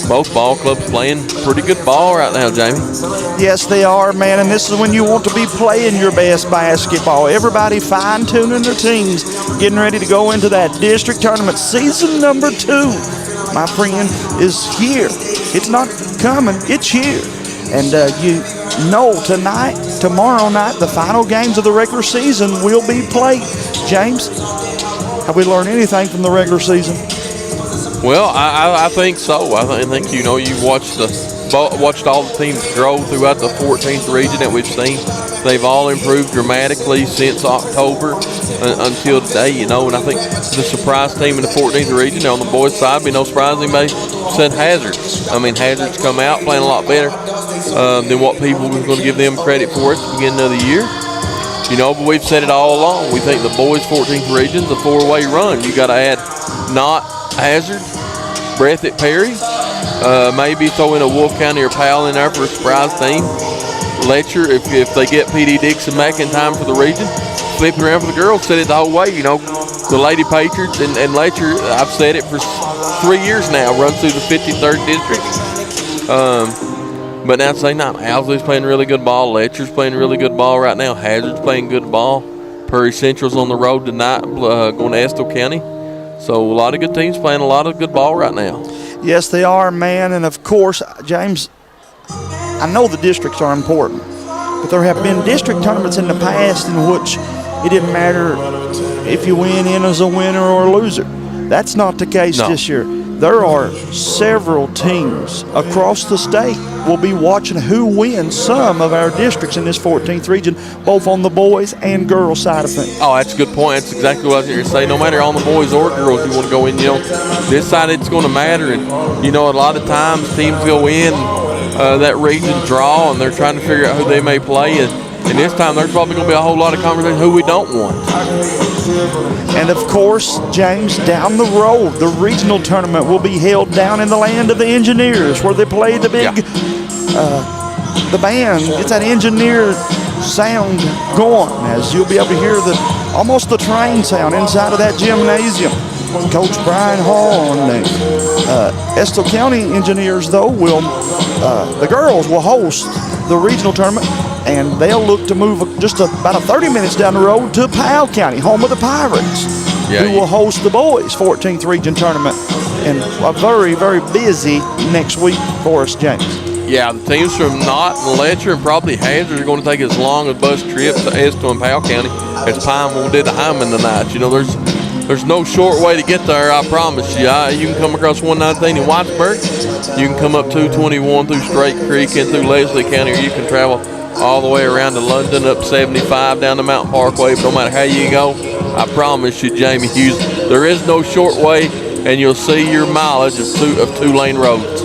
both ball clubs playing pretty good ball right now, Jamie. Yes, they are, man, and this is when you want to be playing your best basketball. Everybody fine-tuning their teams, getting ready to go into that district tournament. Season number 2, my friend, is here. It's not coming, it's here. And you know tonight, tomorrow night, the final games of the regular season will be played. James, have we learned anything from the regular season? Well, I think so. I think you watched all the teams grow throughout the 14th region that we've seen. They've all improved dramatically since October until today, and I think the surprise team in the 14th region on the boys' side, be no surprise anybody said Hazard. I mean, Hazard's come out playing a lot better than what people were going to give them credit for at the beginning of the year. But we've said it all along. We think the boys' 14th region's a 4-way run. You got to add Knott, Hazard, Breathitt, Perry, maybe throw in a Wolf County or Powell in there for a surprise team. Letcher, if they get P.D. Dixon back in time for the region, flip it around for the girls, said it the whole way. The Lady Patriots and Letcher, I've said it for 3 years now, runs through the 53rd district. But now say not. Owsley's playing really good ball. Letcher's playing really good ball right now. Hazard's playing good ball. Prairie Central's on the road tonight, going to Estill County. So a lot of good teams playing a lot of good ball right now. Yes, they are, man. And, of course, James, I know the districts are important, but there have been district tournaments in the past in which it didn't matter if you went in as a winner or a loser. That's not the case this year. There are several teams across the state will be watching who wins some of our districts in this 14th region, both on the boys and girls side of things. Oh, that's a good point. That's exactly what I was going to say. No matter on the boys or girls you want to go in, this side it's going to matter. And, a lot of times teams go in that region draw and they're trying to figure out who they may play. And this time there's probably going to be a whole lot of conversation who we don't want. And, of course, James, down the road, the regional tournament will be held down in the land of the engineers where they play the big, the band. It's that engineer sound going as you'll be able to hear almost the train sound inside of that gymnasium. Coach Brian Hall and the Estill County engineers, though, the girls will host the regional tournament, and they'll look to move just about 30 minutes down the road to Powell County, home of the Pirates, who will host the boys' 14th region tournament. And a very, very busy next week for us, James. Yeah, the teams from Knott and Letcher and probably Hazard are going to take as long a bus trip to Estill and Powell County as Pineville did to Hyman tonight. There's no short way to get there, I promise you. You can come across 119 in Whitesburg. You can come up 221 through Straight Creek and through Leslie County, or you can travel all the way around to London, up 75 down the Mountain Parkway. But no matter how you go, I promise you, Jamie Hughes, there is no short way, and you'll see your mileage of two-lane roads.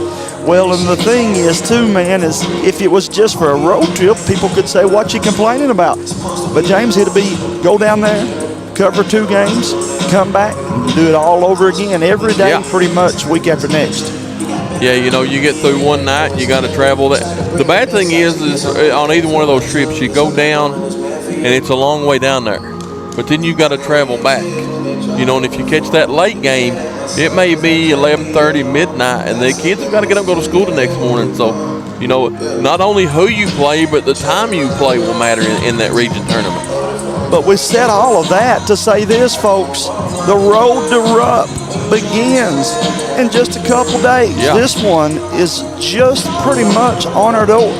Well, and the thing is, too, man, is if it was just for a road trip, people could say, what you complaining about? But, James, it'll be go down there, cover 2 games, come back, and do it all over again every day, pretty much, week after next. Yeah, you get through one night, you got to travel that. The bad thing is on either one of those trips, you go down, and it's a long way down there. But then you got to travel back. And if you catch that late game, it may be 11:30, midnight, and the kids have got to get up and go to school the next morning. So, not only who you play, but the time you play will matter in that region tournament. But we said all of that to say this, folks. The road to Rupp begins in just a couple days. Yeah. This one is just pretty much on our door.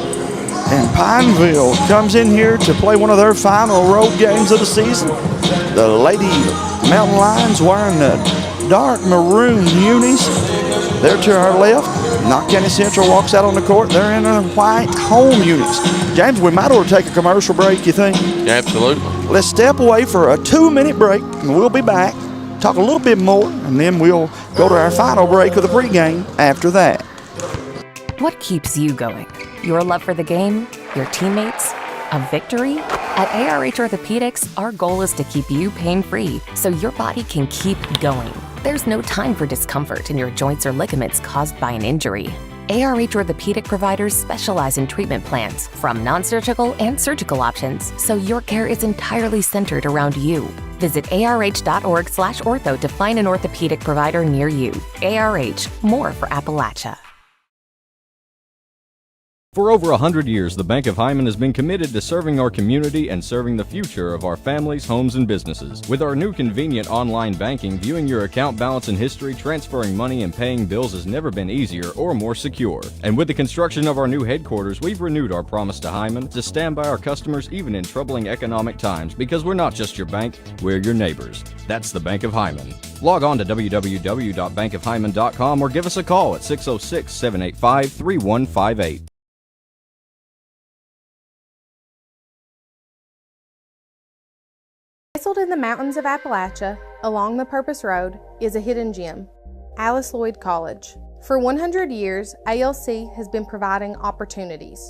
And Pineville comes in here to play one of their final road games of the season. The Lady Mountain Lions wearing the dark maroon unis. They're to our left. Knott County Central walks out on the court. They're in a white home unis. James, we might ought to take a commercial break, you think? Yeah, absolutely. Let's step away for a 2-minute break, and we'll be back, talk a little bit more, and then we'll go to our final break of the pregame after that. What keeps you going? Your love for the game? Your teammates? A victory? At ARH Orthopedics, our goal is to keep you pain-free so your body can keep going. There's no time for discomfort in your joints or ligaments caused by an injury. ARH Orthopedic providers specialize in treatment plans, from non-surgical and surgical options, so your care is entirely centered around you. Visit arh.org/ortho to find an orthopedic provider near you. ARH, more for Appalachia. For over 100 years, the Bank of Hyman has been committed to serving our community and serving the future of our families, homes, and businesses. With our new convenient online banking, viewing your account balance and history, transferring money, and paying bills has never been easier or more secure. And with the construction of our new headquarters, we've renewed our promise to Hyman to stand by our customers even in troubling economic times, because we're not just your bank, we're your neighbors. That's the Bank of Hyman. Log on to www.bankofhyman.com or give us a call at 606-785-3158. Nestled in the mountains of Appalachia, along the Purpose Road, is a hidden gem, Alice Lloyd College. For 100 years, ALC has been providing opportunities.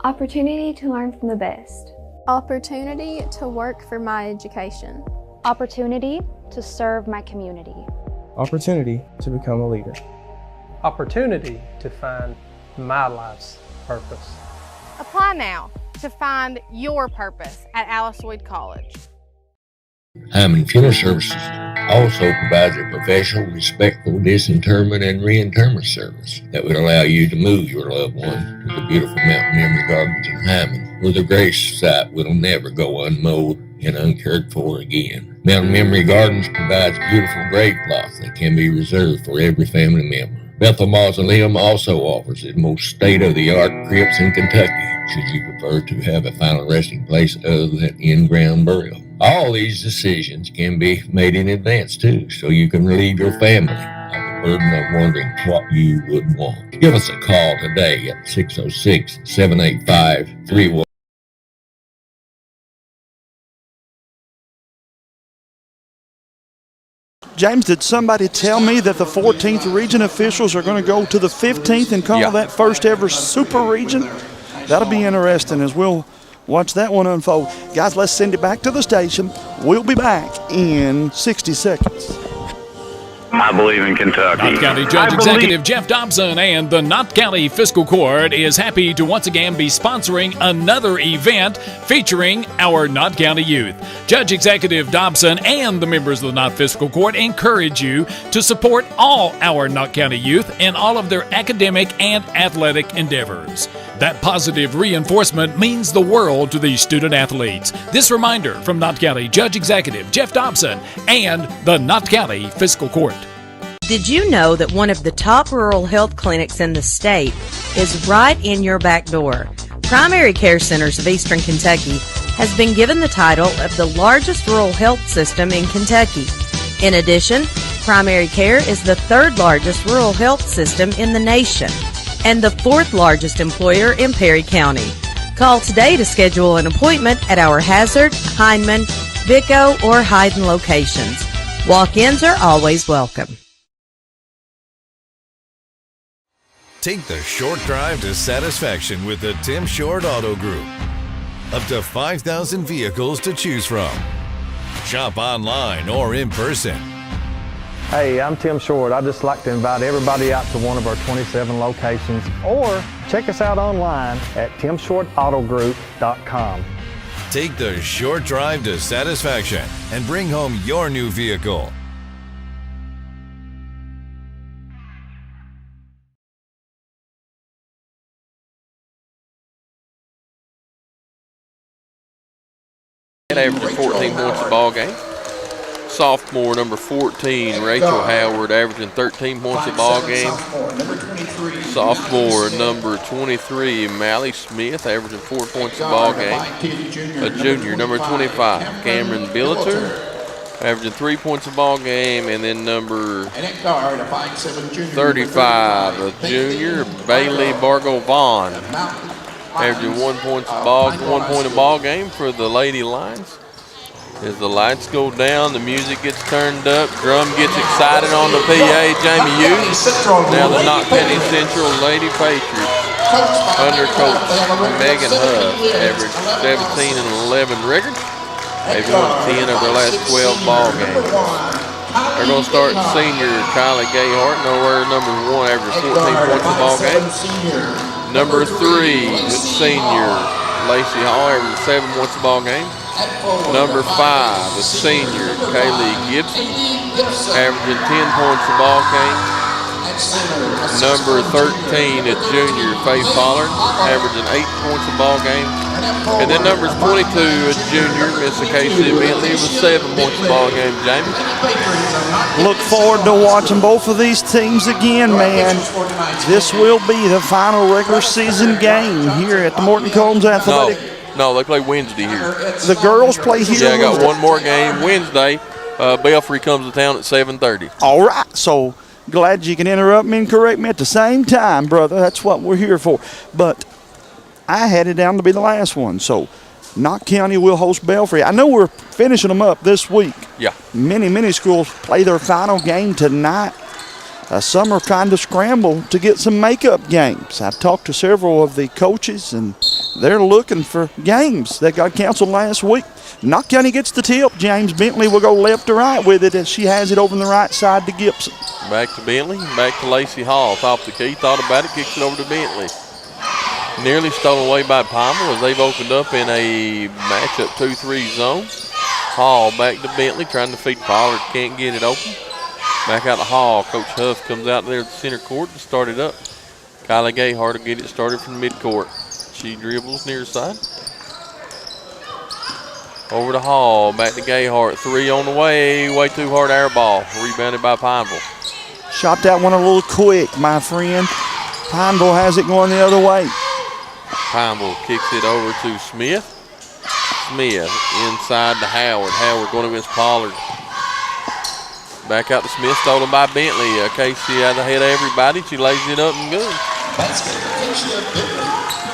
Opportunity to learn from the best. Opportunity to work for my education. Opportunity to serve my community. Opportunity to become a leader. Opportunity to find my life's purpose. Apply now to find your purpose at Alice Lloyd College. Hyman Funeral Services also provides a professional, respectful disinterment and reinterment service that would allow you to move your loved one to the beautiful Mountain Memory Gardens in Hyman, where the grave site will never go unmowed and uncared for again. Mountain Memory Gardens provides beautiful grave plots that can be reserved for every family member. Bethel Mausoleum also offers the most state-of-the-art crypts in Kentucky, should you prefer to have a final resting place other than in-ground burial. All these decisions can be made in advance too, so you can relieve your family of the burden of wondering what you would want. Give us a call today at 606-785-3158. James, did somebody tell me that the 14th region officials are going to go to the 15th and call that first ever super region? That'll be interesting as we'll watch that one unfold. Guys, let's send it back to the station. We'll be back in 60 seconds. I believe in Kentucky. Knott County Judge Executive Jeff Dobson and the Knott County Fiscal Court is happy to once again be sponsoring another event featuring our Knott County youth. Judge Executive Dobson and the members of the Knott Fiscal Court encourage you to support all our Knott County youth in all of their academic and athletic endeavors. That positive reinforcement means the world to these student athletes. This reminder from Knott County Judge Executive Jeff Dobson and the Knott County Fiscal Court. Did you know that one of the top rural health clinics in the state is right in your back door? Primary Care Centers of Eastern Kentucky has been given the title of the largest rural health system in Kentucky. In addition, Primary Care is the third largest rural health system in the nation and the fourth largest employer in Perry County. Call today to schedule an appointment at our Hazard, Hindman, Vico, or Hyden locations. Walk-ins are always welcome. Take the short drive to satisfaction with the Tim Short Auto Group. Up to 5,000 vehicles to choose from. Shop online or in person. Hey, I'm Tim Short. I'd just like to invite everybody out to one of our 27 locations, or check us out online at timshortautogroup.com. Take the short drive to satisfaction and bring home your new vehicle. Averaging 14 points a ball game. Sophomore number 14, Rachel Howard, averaging 13 points a ball game. Sophomore number 23, Mally Smith, averaging 4 points a ball game. A junior, number 25, Cameron Billiter, averaging 3 points a ball game. And then number 35, a junior, Bailey Bargo Vaughn, averaging 1 point a ball game for the Lady Lions. As the lights go down, the music gets turned up, drum gets excited on the PA. Jamie Hughes, now the Knott County Central Lady Patriots, under coach Megan Huff, average 17 and 11 record. They've won 10 of their last 12 ball games. They're going to start senior Kylie Gayhart, nowhere number 1, averaging 14 points a ball game. Number 3, senior Lacey Hall, averaging 7 points a ball game. Number 5, a senior Kaylee Gibson, averaging 10 points a ball game. Number 13, a junior, Faith Pollard, averaging 8 points a ball game. And then number 22, a junior, Miss Acacia Bentley, with 7 points a ball game, Jamie. Look forward to watching both of these teams again, man. This will be the final regular season game here at the Morton Combs Athletic. No, they play Wednesday here. The girls play here. Yeah, I got one more game Wednesday. Belfry comes to town at 7:30. All right, so glad you can interrupt me and correct me at the same time, brother. That's what we're here for. But I had it down to be the last one. So Knott County will host Belfry. I know we're finishing them up this week. Yeah. Many schools play their final game tonight. Some are trying to scramble to get some makeup games. I've talked to several of the coaches, and they're looking for games that got canceled last week. Knott County gets the tip. James Bentley will go left to right with it as she has it over on the right side to Gibson. Back to Bentley, back to Lacey Hall. Top of the key, thought about it, kicks it over to Bentley. Nearly stolen away by Palmer as they've opened up in a matchup 2-3 zone. Hall back to Bentley, trying to feed Pollard, can't get it open. Back out to Hall. Coach Huff comes out there at the center court to start it up. Kylie Gayhart will get it started from midcourt. She dribbles near side. Over to Hall, back to Gayhart. 3 on the way too hard air ball. Rebounded by Pineville. Shot that one a little quick, my friend. Pineville has it going the other way. Pineville kicks it over to Smith. Smith inside to Howard. Howard going against Pollard. Back out to Smith, stolen by Bentley. Casey out ahead of everybody. She lays it up and good.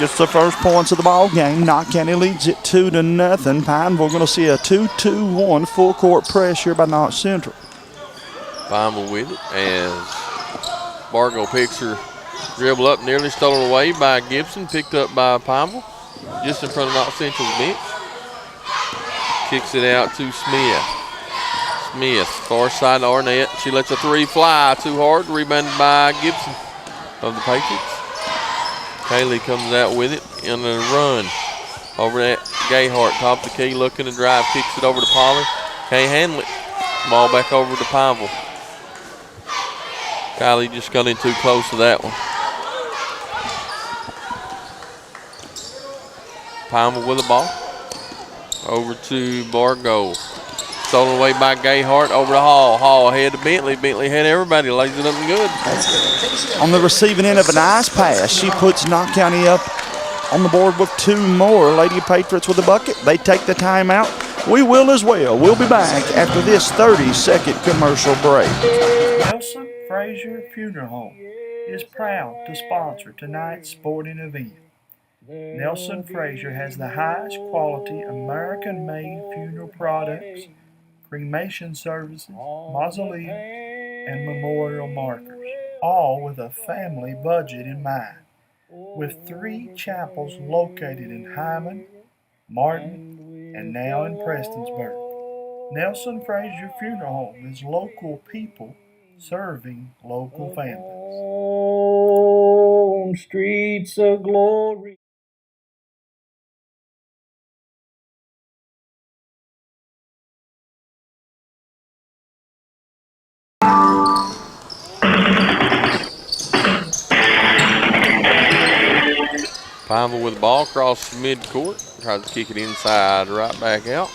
Just the first points of the ball game. Knott County leads it 2-0. Pineville going to see a 2-2-1 full court press here by Knott Central. Pineville with it as Bargo picks her dribble up, nearly stolen away by Gibson, picked up by Pineville, just in front of Knott Central's bench. Kicks it out to Smith. Smith, far side to Arnett. She lets a 3 fly too hard, rebounded by Gibson of the Patriots. Kaylee comes out with it in a run over at Gayhart, top of the key, looking to drive, kicks it over to Pollard. Can't handle it. Ball back over to Pineville. Kylie just got in too close to that one. Pineville with the ball. Over to Bargo. Stolen away by Gayhart, over to Hall. Hall ahead to Bentley. Bentley ahead of everybody, lays it up and good. On the receiving end of a nice pass, she puts Knott County up on the board with 2 more. Lady Patriots with a bucket. They take the timeout. We will as well. We'll be back after this 30-second commercial break. Nelson Frazier Funeral Home is proud to sponsor tonight's sporting event. Nelson Frazier has the highest quality American-made funeral products, cremation services, mausoleum, and memorial markers, all with a family budget in mind. With 3 chapels located in Hyman, Martin, and now in Prestonsburg, Nelson Frazier Funeral Home is local people serving local families. On streets of glory. Pineville with the ball across midcourt. Tries to kick it inside, right back out.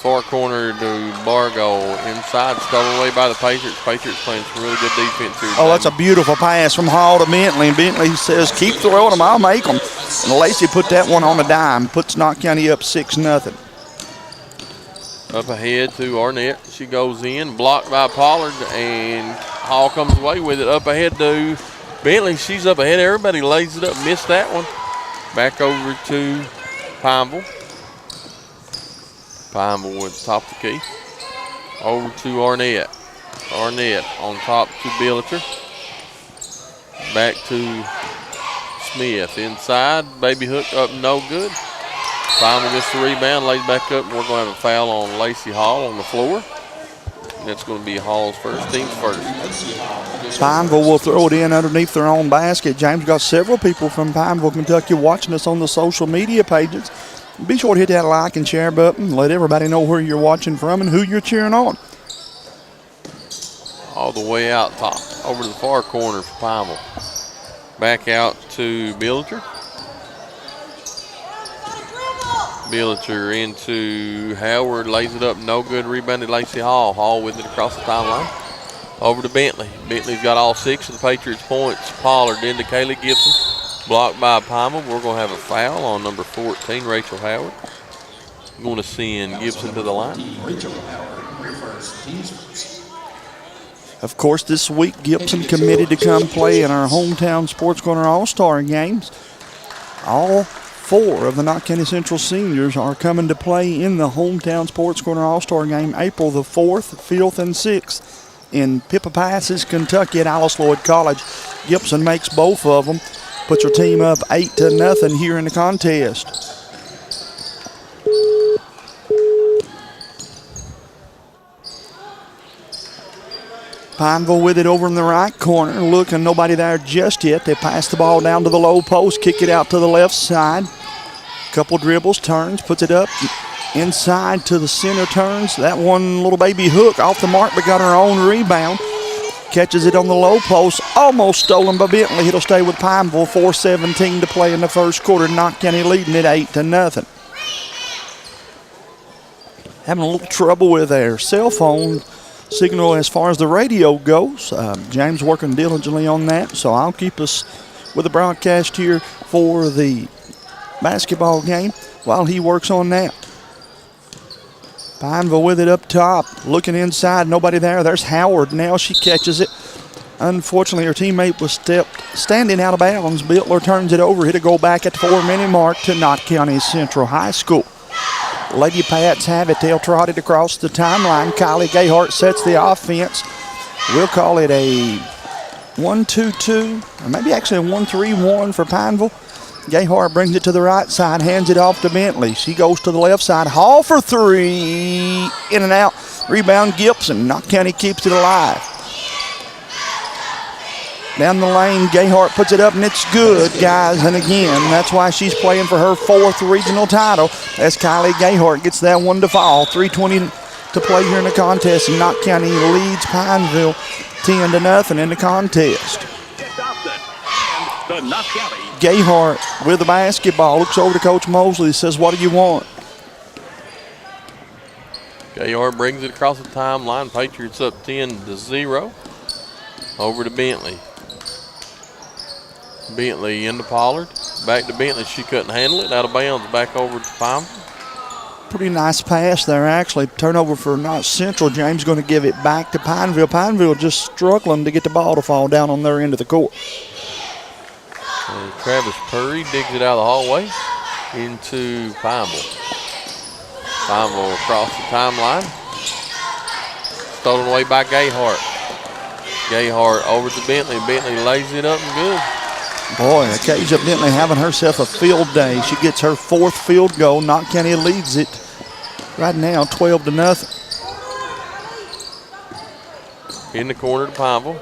Far corner to Bargo. Inside, stolen away by the Patriots. Patriots playing some really good defense here. Oh, that's a beautiful pass from Hall to Bentley. And Bentley says, keep throwing them, I'll make them. And Lacey put that one on a dime. Puts Knott County up 6-0. Up ahead to Arnett. She goes in, blocked by Pollard, and Hall comes away with it. Up ahead to Bentley. She's up ahead of everybody, lays it up, missed that one. Back over to Pineville. Pineville with the top of the key. Over to Arnett. Arnett on top to Billiter. Back to Smith. Inside, baby hook up, no good. Pineville gets the rebound, lays back up, and we're going to have a foul on Lacey Hall on the floor. And that's going to be Hall's first, team's first. Pineville will throw it in underneath their own basket. James, got several people from Pineville, Kentucky watching us on the social media pages. Be sure to hit that like and share button. Let everybody know where you're watching from and who you're cheering on. All the way out top. over to the far corner for Pineville. Back out to Billiter. Billiter into Howard, lays it up, no good, rebounded Lacey Hall. Hall with it across the timeline. Over to Bentley. Bentley's got all 6 of the Patriots' points. Pollard into Kaylee Gibson. Blocked by Pineville. We're going to have a foul on number 14, Rachel Howard. Going to send Gibson to the line. Of course, this week, Gibson committed to come play in our hometown Sports Corner All-Star games. All 4 of the Knott County Central seniors are coming to play in the hometown Sports Corner All-Star game April the 4th, 5th, and 6th in Pippa Passes, Kentucky at Alice Lloyd College. Gibson makes both of them, puts her team up 8-0 here in the contest. Pineville with it over in the right corner, looking, nobody there just yet. They pass the ball down to the low post, kick it out to the left side. Couple dribbles, turns, puts it up inside to the center, turns. That one little baby hook off the mark, but got her own rebound. Catches it on the low post, almost stolen by Bentley. It'll stay with Pineville. 4:17 to play in the first quarter. Knott County leading it 8-0. Having a little trouble with their cell phone signal as far as the radio goes. James working diligently on that, so I'll keep us with the broadcast here for the basketball game while he works on that. Pineville with it up top, looking inside, nobody there. There's Howard now, she catches it. Unfortunately, her teammate was standing out of bounds. Bittler turns it over, hit a goal back at the 4-minute mark to Knott County Central High School. Lady Pats have it. They'll trot it across the timeline. Kylie Gayhart sets the offense. We'll call it a 1-2-2, or maybe actually a 1-3-1 for Pineville. Gayhart brings it to the right side, hands it off to Bentley. She goes to the left side. Hall for 3. In and out. Rebound Gibson. Knott County keeps it alive. Down the lane, Gayhart puts it up, and it's good, guys. And again, that's why she's playing for her 4th regional title, as Kylie Gayhart gets that one to fall. 3:20 to play here in the contest, and Knott County leads Pineville 10-0 in the contest. Gayhart with the basketball, looks over to Coach Mosley, says, "What do you want?" Gayhart brings it across the timeline. Patriots up 10-0. Over to Bentley. Bentley into Pollard. Back to Bentley. She couldn't handle it. Out of bounds. Back over to Pineville. Pretty nice pass there, actually. Turnover for Knott Central. James going to give it back to Pineville. Pineville just struggling to get the ball to fall down on their end of the court. And Travis Purry digs it out of the hallway into Pineville. Pineville across the timeline. Stolen away by Gayhart. Gayhart over to Bentley. Bentley lays it up and good. Boy, Acacia Bentley having herself a field day. She gets her 4th field goal. Knott County leads it right now 12-0. In the corner to Pineville.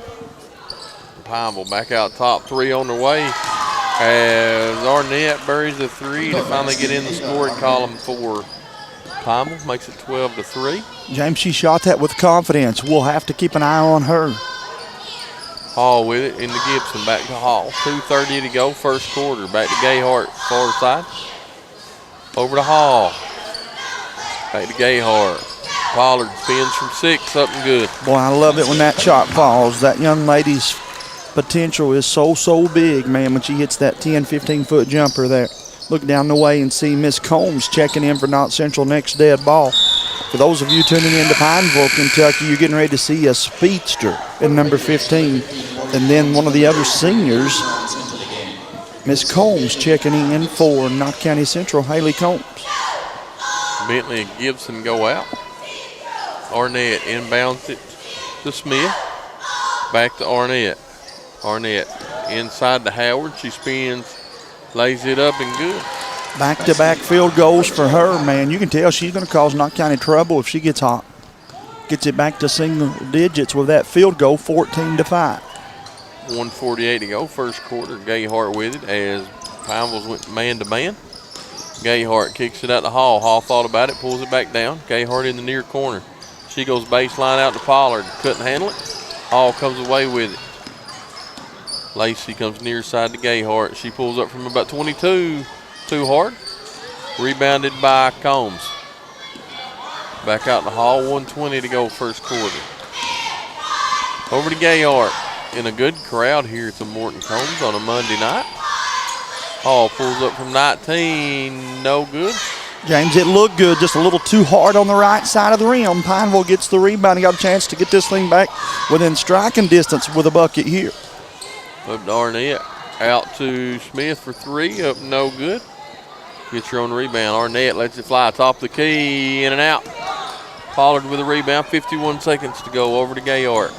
Pineville back out top, 3 on the way. As Arnett buries the 3 to finally get in the scoring column for Pineville. Makes it 12-3. James, she shot that with confidence. We'll have to keep an eye on her. Hall with it into Gibson, back to Hall. 2:30 to go, first quarter. Back to Gayhart, far side. Over to Hall. Back to Gayhart. Pollard spins from 6, something good. Boy, I love it when that shot falls. That young lady's potential is so big, man, when she hits that 10, 15-foot jumper there. Look down the way and see Miss Combs checking in for Knott Central next dead ball. For those of you tuning in to Pineville, Kentucky, you're getting ready to see a speedster in number 15. And then one of the other seniors, Miss Combs, checking in for Knott County Central, Haley Combs. Bentley and Gibson go out. Arnett inbounds it to Smith. Back to Arnett. Arnett inside to Howard. She spins, lays it up and good. Back-to-back field goals for her, man. You can tell she's going to cause Knott County trouble if she gets hot. Gets it back to single digits with that field goal, 14-5. 1:48 to go, first quarter. Gayhart with it as Pineville went man-to-man. Gayhart kicks it out to Hall. Hall thought about it, pulls it back down. Gayhart in the near corner. She goes baseline out to Pollard. Couldn't handle it. Hall comes away with it. Lacey comes near side to Gayhart. She pulls up from about 22, too hard. Rebounded by Combs. Back out in the hall, 1:20 to go first quarter. Over to Gayhart. In a good crowd here at the Morton Combs on a Monday night. Hall pulls up from 19, no good. James, it looked good, just a little too hard on the right side of the rim. Pineville gets the rebound and got a chance to get this thing back within striking distance with a bucket here. Up to Arnett, out to Smith for 3, up no good. Gets her own rebound. Arnett lets it fly, top of the key, in and out. Pollard with a rebound, 51 seconds to go, over to Gayhart.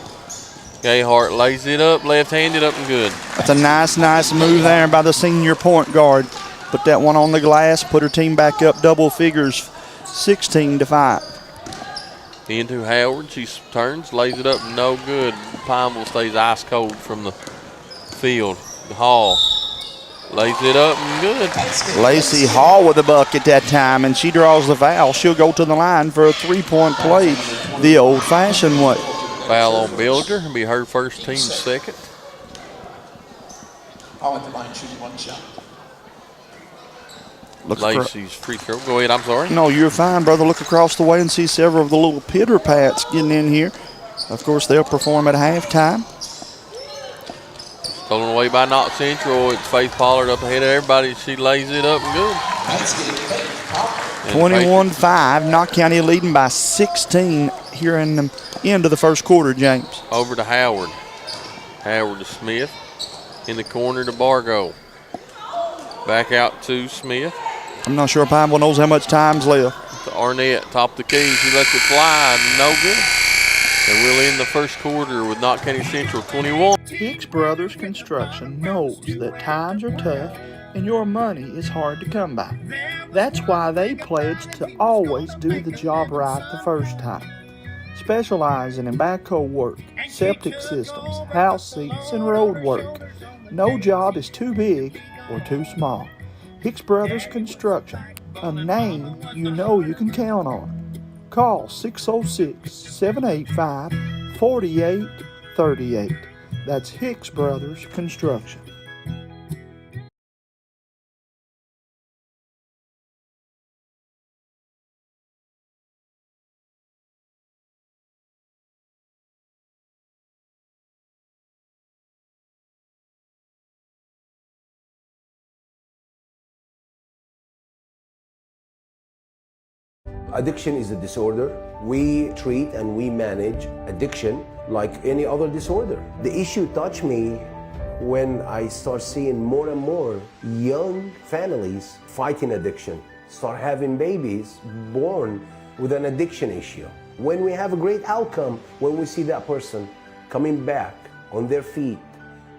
Gayhart lays it up, left-handed, up and good. That's a nice move there by the senior point guard. Put that one on the glass, put her team back up double figures, 16-5. Into Howard, she turns, lays it up, no good. Pineville stays ice cold from the field. Hall lays it up and good. Lacey Hall with the bucket that time, and she draws the foul. She'll go to the line for a three-point play the old-fashioned way. Foul on Bilger, it'll be her first, team second. I'll at the line shooting one shot. Lacey's free throw. Go ahead, I'm sorry. No, you're fine, brother. Look across the way and see several of the little pitter pats getting in here. Of course, they'll perform at halftime. Stolen away by Knott Central. It's Faith Pollard up ahead of everybody. She lays it up and good. 21-5. Knott County leading by 16 here in the end of the first quarter, James. Over to Howard. Howard to Smith. In the corner to Bargo. Back out to Smith. I'm not sure Pineville knows how much time's left. To Arnett, top of the key. She lets it fly. No good. And we'll end the first quarter with Knott County Central 21. Hicks Brothers Construction knows that times are tough and your money is hard to come by. That's why they pledge to always do the job right the first time. Specializing in backhoe work, septic systems, house seats, and road work. No job is too big or too small. Hicks Brothers Construction, a name you know you can count on. Call 606-785-4838. That's Hicks Brothers Construction. Addiction is a disorder. We treat and we manage addiction like any other disorder. The issue touched me when I start seeing more and more young families fighting addiction, start having babies born with an addiction issue. When we have a great outcome, when we see that person coming back on their feet,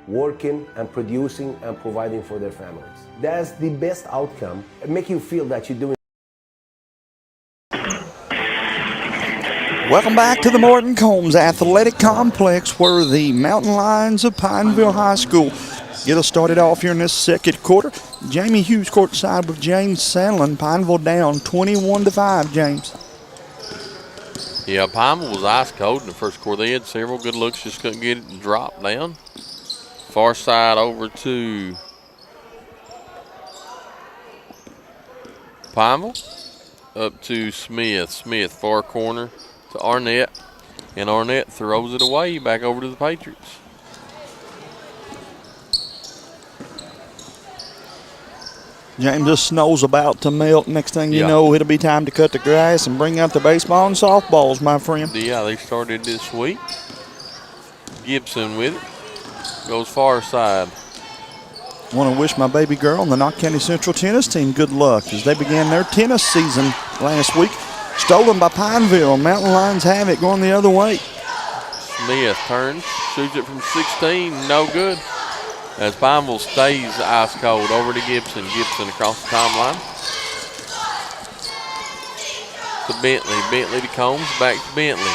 working and producing and providing for their families. That's the best outcome. It makes you feel that you're doing. Welcome back to the Morton Combs Athletic Complex, where the Mountain Lions of Pineville High School get us started off here in this second quarter. Jamie Hughes courtside with James Sandlin. Pineville down 21-5, James. Yeah, Pineville was ice cold in the first quarter. They had several good looks, just couldn't get it to drop down. Far side over to Pineville. Up to Smith. Smith, far corner to Arnett. And Arnett throws it away back over to the Patriots. James, the snow's about to melt. Next thing you know, it'll be time to cut the grass and bring out the baseball and softballs, my friend. Yeah, they started this week. Gibson with it. Goes far side. I want to wish my baby girl and the Knott County Central tennis team good luck as they began their tennis season last week. Stolen by Pineville. Mountain Lions have it going the other way. Smith turns, shoots it from 16, no good. As Pineville stays ice cold, over to Gibson. Gibson across the timeline. To Bentley. Bentley to Combs, back to Bentley.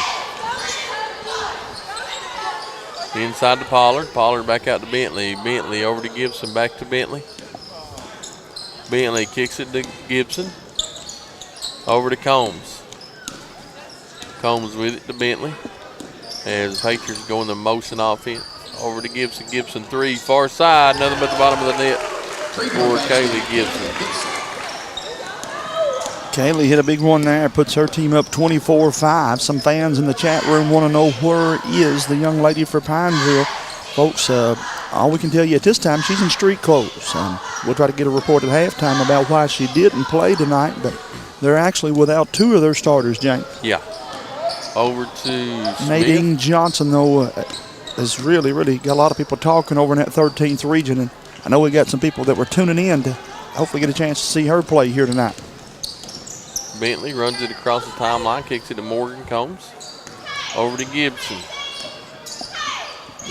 Inside to Pollard. Pollard back out to Bentley. Bentley over to Gibson, back to Bentley. Bentley kicks it to Gibson. Over to Combs. Combs with it to Bentley. As the Patriots go in the motion offense. Over to Gibson. Gibson 3, far side. Another at the bottom of the net for Kaylee Gibson. Kaylee hit a big one there, puts her team up 24-5. Some fans in the chat room want to know where is the young lady for Pineville. Folks, all we can tell you at this time, she's in street clothes. We'll try to get a report at halftime about why she didn't play tonight, but they're actually without 2 of their starters, James. Yeah. Over to Nadine Johnson, though, has really got a lot of people talking over in that 13th region, and I know we got some people that were tuning in to hopefully get a chance to see her play here tonight. Bentley runs it across the timeline, kicks it to Morgan Combs. Over to Gibson.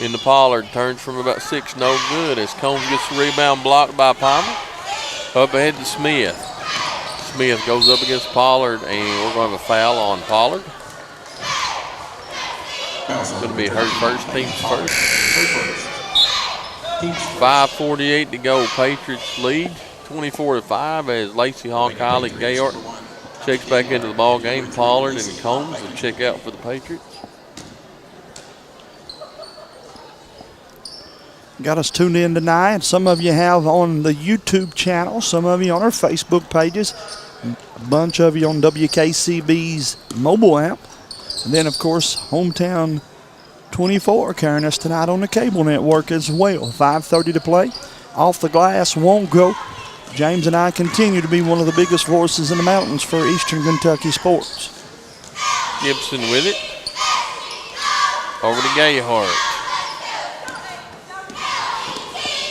In the Pollard, turns from about 6, no good as Combs gets the rebound blocked by Palmer. Up ahead to Smith. Smith goes up against Pollard, and we're going to have a foul on Pollard. It's going to be her first, team's first. 5:48 to go. Patriots lead 24-5 as Lacey Hall, Kylie Gayart checks back into the ball game. Pollard and Combs will check out for the Patriots. Got us tuned in tonight. Some of you have on the YouTube channel, some of you on our Facebook pages, a bunch of you on WKCB's mobile app. And then, of course, Hometown 24 carrying us tonight on the cable network as well. 5:30 to play. Off the glass won't go. James and I continue to be one of the biggest voices in the mountains for Eastern Kentucky sports. Gibson with it. Over to Gayhart.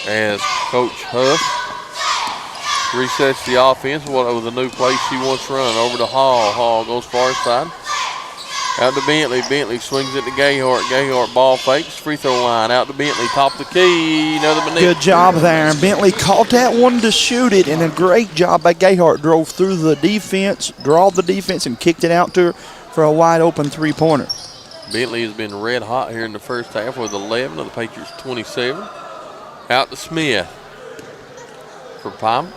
As Coach Huff resets the offense with a new play she wants to run. Over to Hall. Hall goes far side. Out to Bentley. Bentley swings it to Gayhart. Gayhart ball fakes. Free throw line. Out to Bentley. Top of the key. Another beneath. Good job there. Bentley caught that one to shoot it, and a great job by Gayhart. Drove through the defense, drawed the defense, and kicked it out to her for a wide open 3-pointer. Bentley has been red hot here in the first half with 11 of the Patriots 27. Out to Smith for Palmer.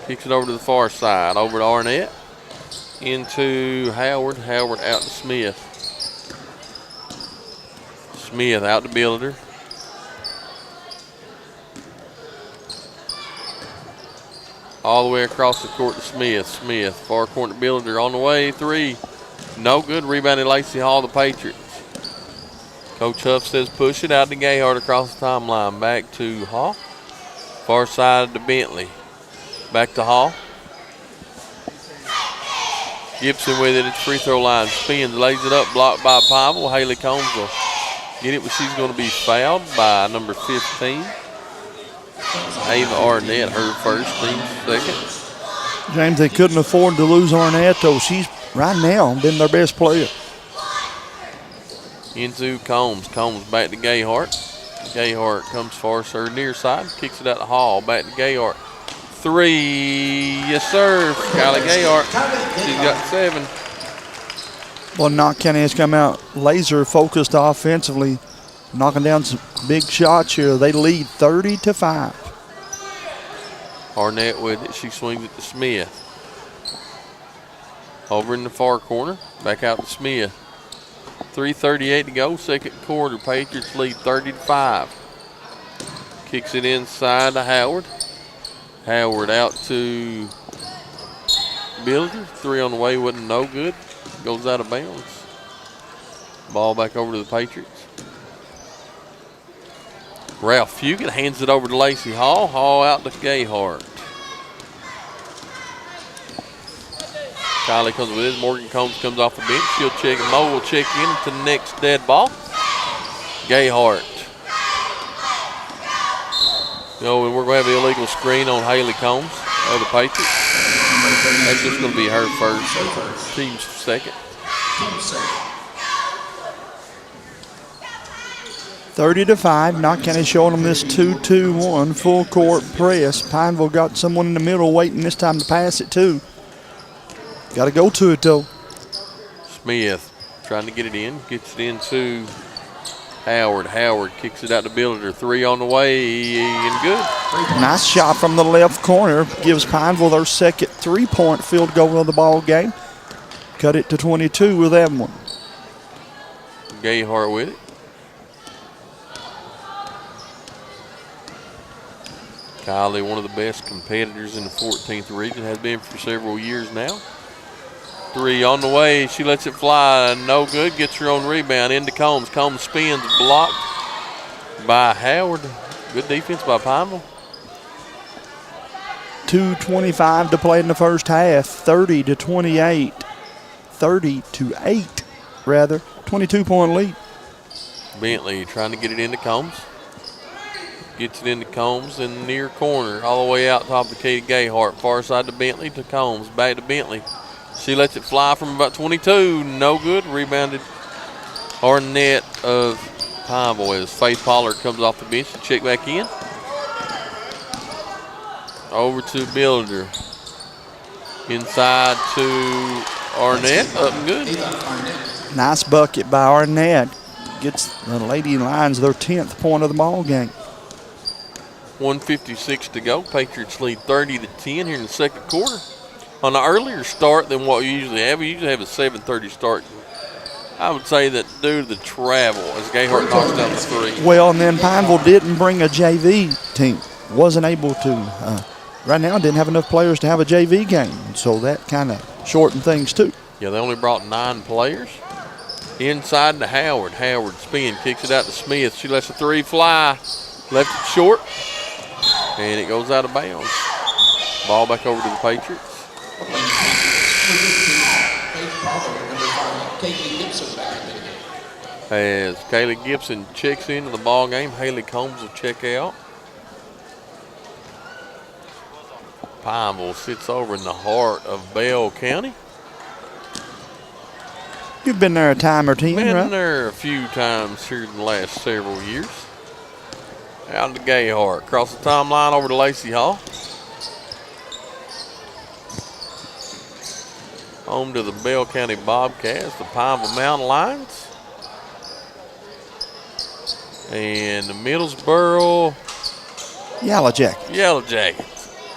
Kicks it over to the far side. Over to Arnett. Into Howard. Howard out to Smith. Smith out to Builder. All the way across the court to Smith. Smith, far corner to Builder on the way. 3. No good. Rebounded Lacey Hall, the Patriots. Coach Huff says push it out to Gayhart across the timeline. Back to Hall. Far side to Bentley. Back to Hall. Gibson with it at the free throw line. Spins, lays it up, blocked by Pineville. Haley Combs will get it, but she's going to be fouled by number 15. Ava Arnett, her first, team's second. James, they couldn't afford to lose Arnett, though. She's right now been their best player. Into Combs. Combs back to Gayhart. Gayhart comes far, sir, near side. Kicks it out to Hall. Back to Gayhart. 3. Yes, sir. Kylie Gayhart. She's got 7. Well, Knott County has come out laser-focused offensively, knocking down some big shots here. They lead 30-5. Arnett with it. She swings it to Smith. Over in the far corner. Back out to Smith. 3:38 to go, second quarter. Patriots lead 30-5. Kicks it inside to Howard. Howard out to Builder. 3 on the way, wasn't no good. Goes out of bounds. Ball back over to the Patriots. Ralph Fugit hands it over to Lacey Hall. Hall out to Gayhart. Kylie comes with it. Morgan Combs comes off the bench. She'll check. Mo will check in to the next dead ball. Gayhart. No, and we're going to have the illegal screen on Haley Combs of the Patriots. That's just going to be her first. Team's second. 30-5. Knott County showing them this 2-2-1 full court press. Pineville got someone in the middle waiting this time to pass it too. Got to go to it though. Smith trying to get it in. Gets it into Howard. Howard kicks it out to Builder. 3 on the way and good. Nice shot from the left corner. Gives Pineville their second 3-point field goal of the ball game. Cut it to 22 with that one. Gayhart with it. Kylie, one of the best competitors in the 14th region, has been for several years now. 3 on the way. She lets it fly. No good. Gets her own rebound into Combs. Combs spins, blocked by Howard. Good defense by Pineville. 2:25 to play in the first half. 30-28. 30-8, rather. 22-point lead. Bentley trying to get it into Combs. Gets it into Combs in the near corner. All the way out top to Katie Gayhart. Far side to Bentley to Combs. Back to Bentley. She lets it fly from about 22. No good. Rebounded Arnett of Pineville as Faith Pollard comes off the bench to check back in. Over to Builder. Inside to Arnett. Up and good. Nice bucket by Arnett. Gets the Lady Lions their 10th point of the ball game. 1:56 to go. Patriots lead 30-10 here in the second quarter. On an earlier start than what we usually have a 7:30 start. I would say that due to the travel, as Gayhart knocks down the 3. Well, and then Pineville didn't bring a JV team. Wasn't able to. Right now, didn't have enough players to have a JV game. So that kind of shortened things, too. Yeah, they only brought 9 players. Inside to Howard. Howard spin, kicks it out to Smith. She lets the 3 fly. Left it short. And it goes out of bounds. Ball back over to the Patriots. As Kaylee Gibson checks into the ball game, Haley Combs will check out. Pineville sits over in the heart of Bell County. You've been there a time or 10, right? Been there a few times here in the last several years. Out to Gayhart. Across the timeline over to Lacey Hall. Home to the Bell County Bobcats, the Pineville Mountain Lions. And the Middlesboro Yellow Jackets. Yellow Jackets.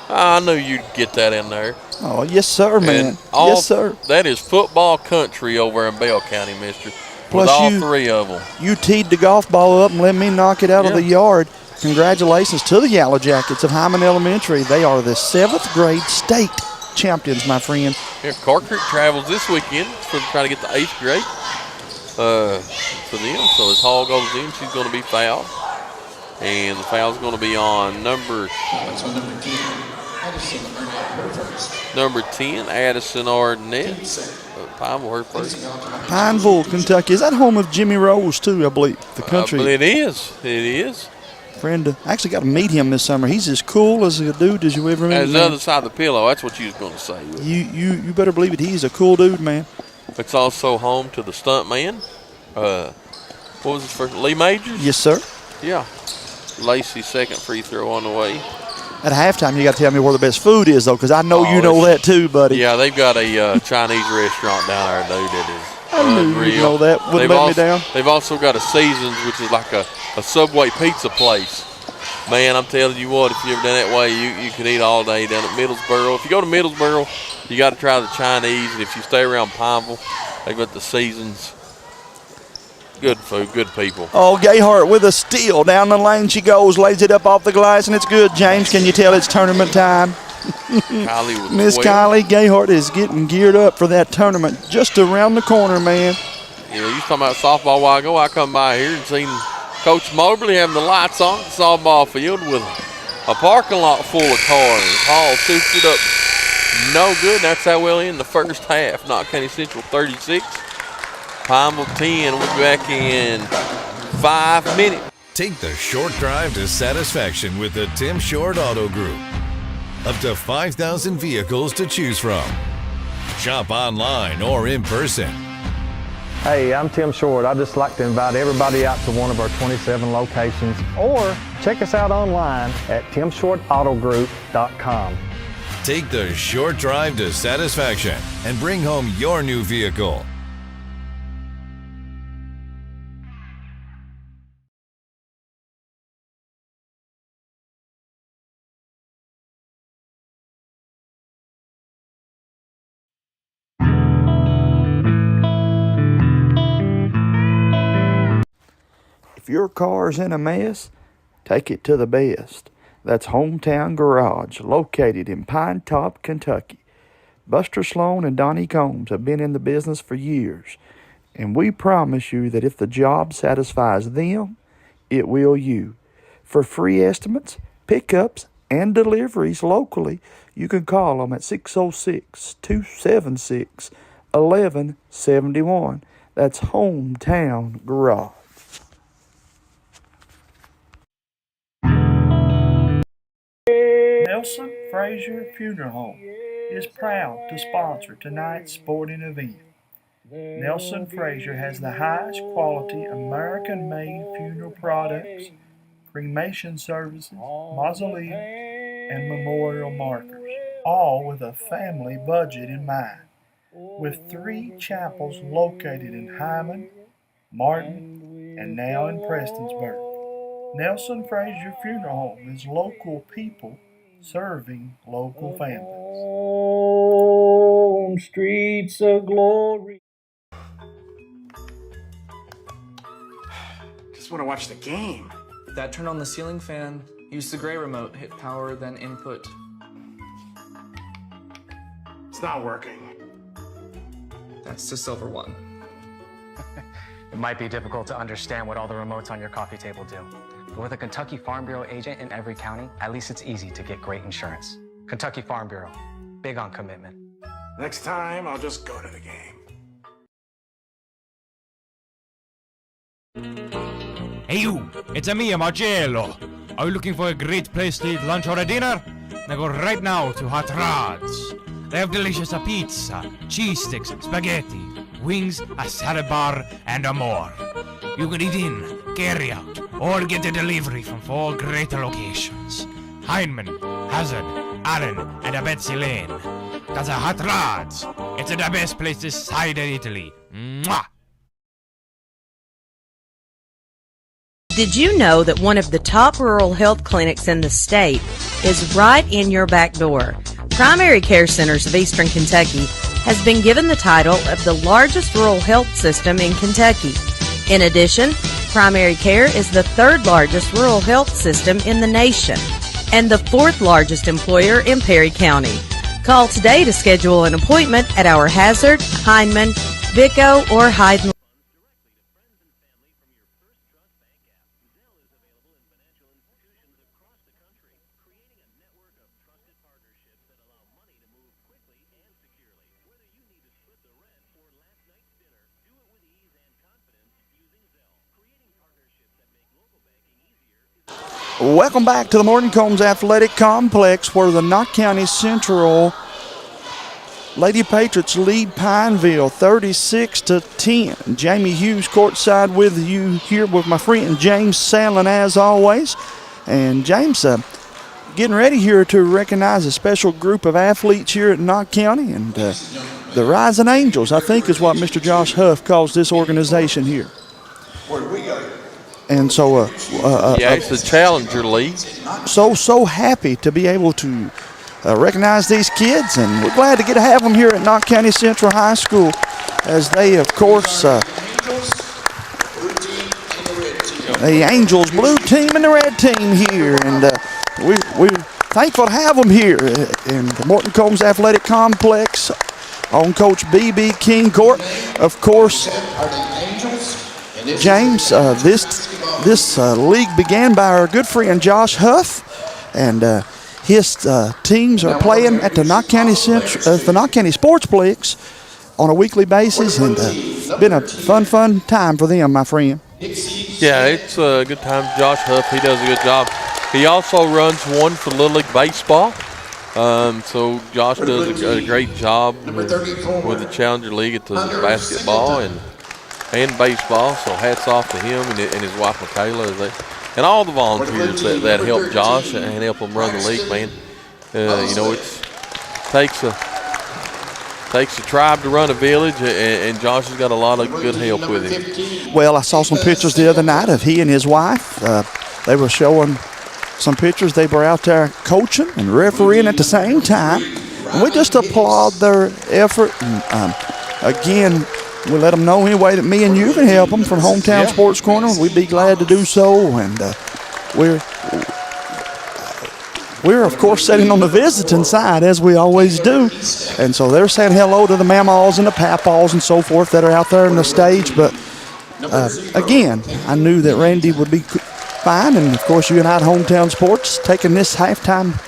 I knew you'd get that in there. Oh, yes, sir, man. Yes, sir. That is football country over in Bell County, mister. Plus with all 3 of them. You teed the golf ball up and let me knock it out of the yard. Congratulations to the Yellow Jackets of Hyman Elementary. They are the 7th grade state champions, my friend. Here, Car Creek travels this weekend for trying to get the 8th grade for them. So as Hall goes in, she's going to be fouled. And the foul's going to be on number 10, Addison Arnett. Pineville, her first. Pineville, Kentucky. Is that home of Jimmy Rose, too, I believe? The country. It is. It is. Friend, I actually got to meet him this summer. He's as cool as a dude as you ever met. As the other side of the pillow, that's what you was going to say. You better believe it. He's a cool dude, man. It's also home to the stunt man. What was his first? Lee Majors? Yes, sir. Yeah. Lacey's second free throw on the way. At halftime, you got to tell me where the best food is, though, because I know you know that too, buddy. Yeah, they've got a Chinese restaurant down there, dude. That is I knew you'd know that. Wouldn't let me down. They've also got a Seasons, which is like a Subway pizza place. Man, I'm telling you what, if you ever done that way, you can eat all day down at Middlesboro. If you go to Middlesboro, you got to try the Chinese, and if you stay around Pineville, they've got the Seasons. Good food, good people. Oh, Gayhart with a steal. Down the lane she goes, lays it up off the glass, and it's good. James, can you tell it's tournament time? Miss Kylie Gayhart is getting geared up for that tournament just around the corner, man. You know, you talking about softball a while ago. I come by here and seen Coach Mobley having the lights on the softball field with a parking lot full of cars. Hall shoots it up. No good. That's how we'll end the first half. Knott County Central 36. Pineville 10. We'll be back in 5 minutes. Take the short drive to satisfaction with the Tim Short Auto Group. Up to 5,000 vehicles to choose from. Shop online or in person. Hey, I'm Tim Short. I'd just like to invite everybody out to one of our 27 locations or check us out online at timshortautogroup.com. Take the short drive to satisfaction and bring home your new vehicle. If your car's in a mess, take it to the best. That's Hometown Garage, located in Pine Top, Kentucky. Buster Sloan and Donnie Combs have been in the business for years, and we promise you that if the job satisfies them, it will you. For free estimates, pickups, and deliveries locally, you can call them at 606-276-1171. That's Hometown Garage. Nelson Frazier Funeral Home is proud to sponsor tonight's sporting event. Nelson Frazier has the highest quality American-made funeral products, cremation services, mausoleums, and memorial markers, all with a family budget in mind. With 3 chapels located in Hyman, Martin, and now in Prestonsburg, Nelson Frazier Funeral Home is local people serving local families. On streets of glory. Just want to watch the game. That turned on the ceiling fan. Use the gray remote. Hit power, then input. It's not working. That's the silver one. It might be difficult to understand what all the remotes on your coffee table do. But with a Kentucky Farm Bureau agent in every county, at least it's easy to get great insurance. Kentucky Farm Bureau, big on commitment. Next time, I'll just go to the game. Hey you, it's me, Marcello. Are you looking for a great place to eat lunch or a dinner? Now go right now to Hot Rods. They have delicious pizza, cheese sticks, spaghetti, wings, a salad bar, and more. You can eat in, carry out, or get a delivery from 4 great locations. Heineman, Hazard, Allen, and Betsy Lane. That's a Hot Rods. It's the best place this side of Italy. Mwah! Did you know that one of the top rural health clinics in the state is right in your back door? Primary Care Centers of Eastern Kentucky has been given the title of the largest rural health system in Kentucky. In addition, Primary Care is the 3rd largest rural health system in the nation and the 4th largest employer in Perry County. Call today to schedule an appointment at our Hazard, Heineman, Vico, or Hyden. Welcome back to the Morton Combs Athletic Complex, where the Knott County Central Lady Patriots lead Pineville 36-10. Jamie Hughes courtside with you here with my friend James Sandlin as always. And James, getting ready here to recognize a special group of athletes here at Knott County. And the Rising Angels, I think, is what Mr. Josh Huff calls this organization here. Where do we go? And so, it's the Challenger League. So happy to be able to recognize these kids, and we're glad to get to have them here at Knott County Central High School, as they, of course, the Angels, blue team and the red team here, and we're thankful to have them here in the Morton Combs Athletic Complex on Coach B.B. King Court. Of course, James, this league began by our good friend Josh Huff, and his teams are playing at the Knott County Sportsplex on a weekly basis, and been a fun time for them, my friend. Yeah, it's a good time. Josh Huff, he does a good job. He also runs one for Little League Baseball. So Josh does a great job with the Challenger League at the basketball and baseball, so hats off to him and his wife Michaela and all the volunteers that help Josh and help him run the league, man. It takes a tribe to run a village, and Josh has got a lot of good help with him. Well, I saw some pictures the other night of he and his wife. They were showing some pictures. They were out there coaching and refereeing at the same time, and we just applaud their effort. And again, we let them know anyway that me and you can help them from Hometown Sports Corner. We'd be glad to do so, and we're we're, of course, sitting on the visiting side, as we always do. And so they're saying hello to the mamaws and the papaws and so forth that are out there on the stage. But, again, I knew that Randy would be fine. And, of course, United Hometown Sports taking this halftime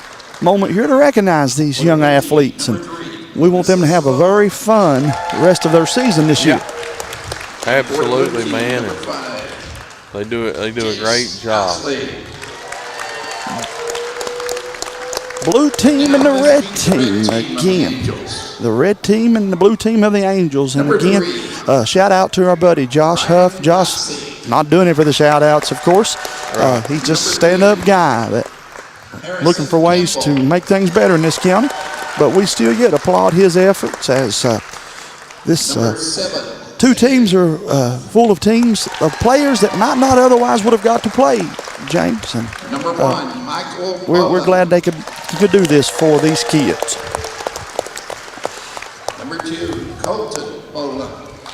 moment here to recognize these young athletes. And we want them to have a very fun rest of their season this year. Absolutely, man. And they do a great job. Blue team and the red team again. The red team and the blue team of the Angels. And again, shout out to our buddy Josh Huff. Josh, not doing it for the shout outs, of course. He's just a stand-up guy that looking for ways to make things better in this county. But we still yet applaud his efforts as this two teams are full of teams of players that might not otherwise would have got to play, James. And we're glad they could do this for these kids. Number 2, Colton Boland.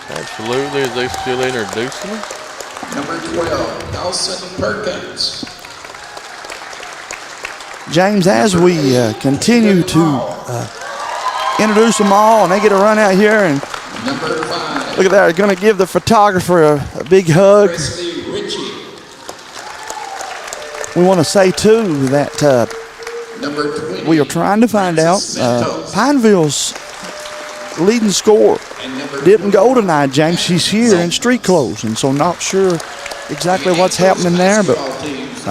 Absolutely, as they still introducing them. Number 12, Nelson Perkins. James, as we continue to introduce them all, and they get a run out here, and Number 5, look at that, they're going to give the photographer a big hug. Presley Ritchie. We want to say, too, that Number 20, we are trying to find out Pineville's leading scorer didn't go tonight, James. She's here in street clothes, and so not sure exactly what's happening there, but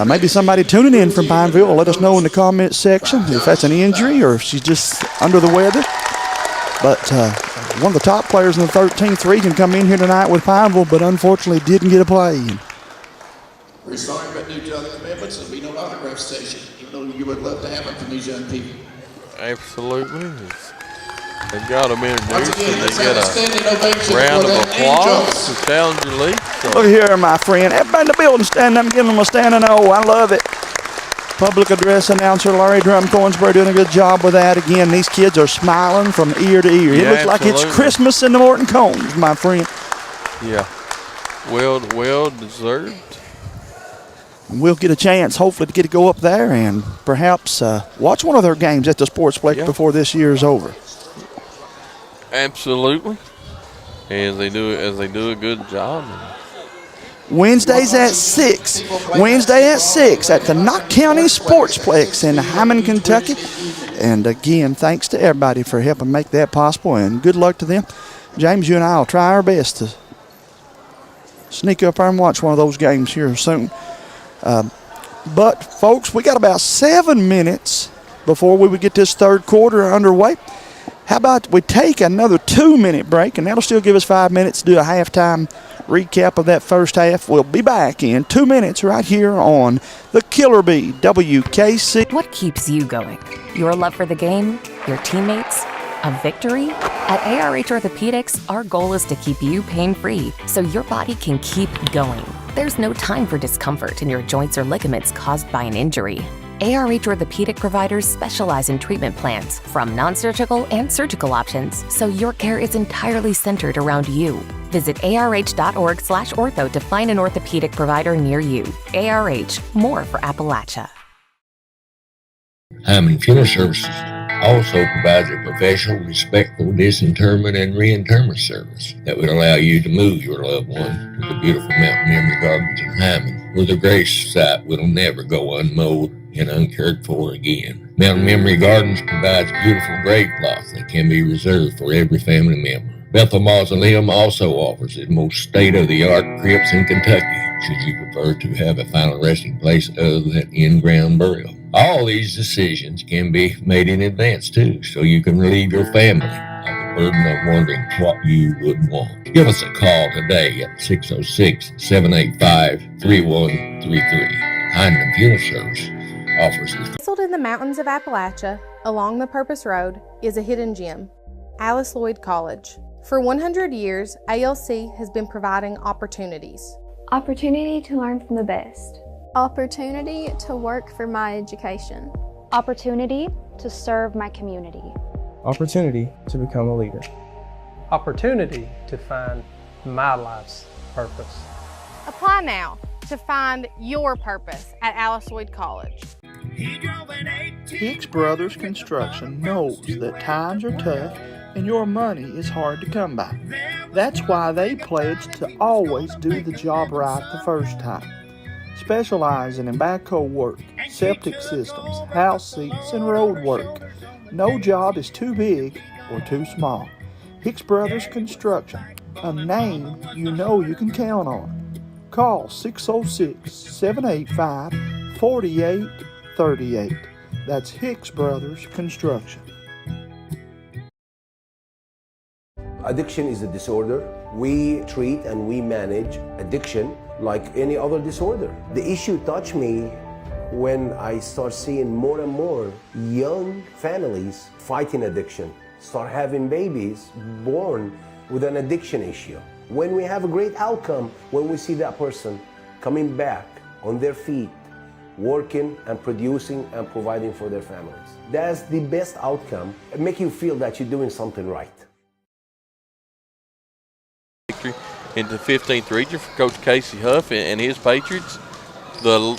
maybe somebody tuning in from Pineville will let us know in the comments section if that's an injury or if she's just under the weather. But one of the top players in the 13th region come in here tonight with Pineville, but unfortunately didn't get a play. We're sorry, but due to other commitments, there'll be no autograph station, even though you would love to have it from these young people. Absolutely. They've got them introduced, Again, and let's they have get a standing a ovation round for of the applause Angels. to Challenger League. So Look here, my friend. Everybody in the building standing up and giving them a standing O. I love it. Public address announcer Larry Drum-Coinsbury doing a good job with that. Again, these kids are smiling from ear to ear. It Yeah, looks like it's absolutely. Christmas in the Morton Combs, my friend. yeah, well deserved. We'll get a chance, hopefully, to get to go up there and perhaps watch one of their games at the Sportsplex before this year is over. Absolutely. As they do a good job. Wednesdays at 6. Wednesday at 6 at the Knott County Sportsplex in Hyman, Kentucky. And again, thanks to everybody for helping make that possible, and good luck to them. James, you and I will try our best to sneak up there and watch one of those games here soon. But, folks, we got about 7 minutes before we would get this third quarter underway. How about we take another 2-minute break, and that'll still give us 5 minutes to do a halftime recap of that first half. We'll be back in 2 minutes right here on the Killer Bee, WKC. What keeps you going? Your love for the game? Your teammates? A victory? At ARH Orthopedics, our goal is to keep you pain-free so your body can keep going. There's no time for discomfort in your joints or ligaments caused by an injury. ARH Orthopedic providers specialize in treatment plans, from non-surgical and surgical options, so your care is entirely centered around you. Visit arh.org/ortho to find an orthopedic provider near you. ARH, more for Appalachia. Hyman Funeral Services also provides a professional, respectful disinterment and reinterment service that would allow you to move your loved one to the beautiful Mountain Memory Gardens in Hyman, where the grave site will never go unmowed and uncared for again. Mountain Memory Gardens provides beautiful grave plots that can be reserved for every family member. Bethel Mausoleum also offers the most state-of-the-art crypts in Kentucky, should you prefer to have a final resting place other than in-ground burial. All these decisions can be made in advance, too, so you can relieve your family of the burden of wondering what you would want. Give us a call today at 606-785-3133. Hyman Funeral Service offers this. Nestled in the mountains of Appalachia, along the Purpose Road, is a hidden gem, Alice Lloyd College. For 100 years, ALC has been providing opportunities. Opportunity to learn from the best. Opportunity to work for my education. Opportunity to serve my community. Opportunity to become a leader. Opportunity to find my life's purpose. Apply now to find your purpose at Alice Lloyd College. Hicks Brothers Construction knows that times are tough and your money is hard to come by. That's why they pledge to always do the job right the first time. Specializing in backhoe work, septic systems, house seats, and road work. No job is too big or too small. Hicks Brothers Construction, a name you know you can count on. Call 606-785-4838. That's Hicks Brothers Construction. Addiction is a disorder. We treat and we manage addiction like any other disorder. The issue touched me when I start seeing more and more young families fighting addiction, start having babies born with an addiction issue. When we have a great outcome, when we see that person coming back on their feet, working and producing and providing for their families. That's the best outcome. It makes you feel that you're doing something right. Into 15th region for Coach Casey Huff and his Patriots.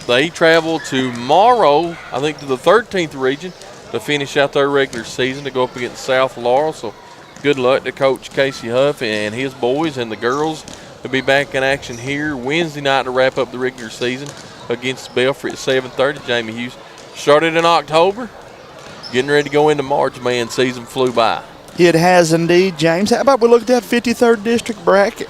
They travel tomorrow, I think, to the 13th region to finish out their regular season to go up against South Laurel. So good luck to Coach Casey Huff and his boys, and the girls will be back in action here Wednesday night to wrap up the regular season against Belfry at 7:30. Jamie Hughes started in October, getting ready to go into March. Man, season flew by. It has indeed, James. How about we look at that 53rd district bracket?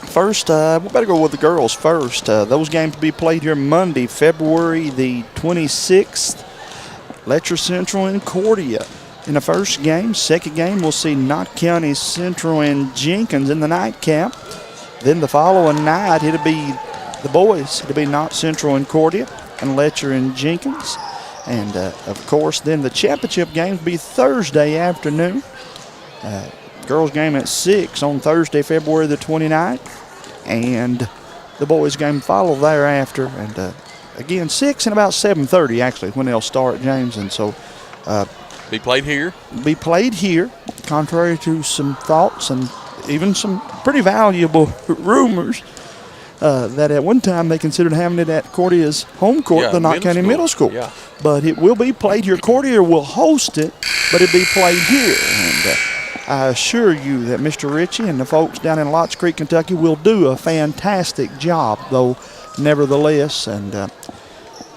First, we better go with the girls first. Those games will be played here Monday, February the 26th. Letcher Central and Cordia in the first game. Second game, we'll see Knott County Central and Jenkins in the nightcap. Then the following night, it'll be the boys. It'll be Knott Central and Cordia and Letcher and Jenkins. And, of course, then the championship games will be Thursday afternoon. Girls game at 6 on Thursday, February the 29th. And the boys game follow thereafter. And, again, 6 and about 7:30, actually, when they'll start, James. And so be played here. Be played here, contrary to some thoughts and even some pretty valuable rumors. That at one time they considered having it at Cordia's home court, the Knott County Middle School. Yeah. But it will be played here. Cordia will host it, but it'll be played here. And I assure you that Mr. Ritchie and the folks down in Lotts Creek, Kentucky will do a fantastic job, though, nevertheless. And,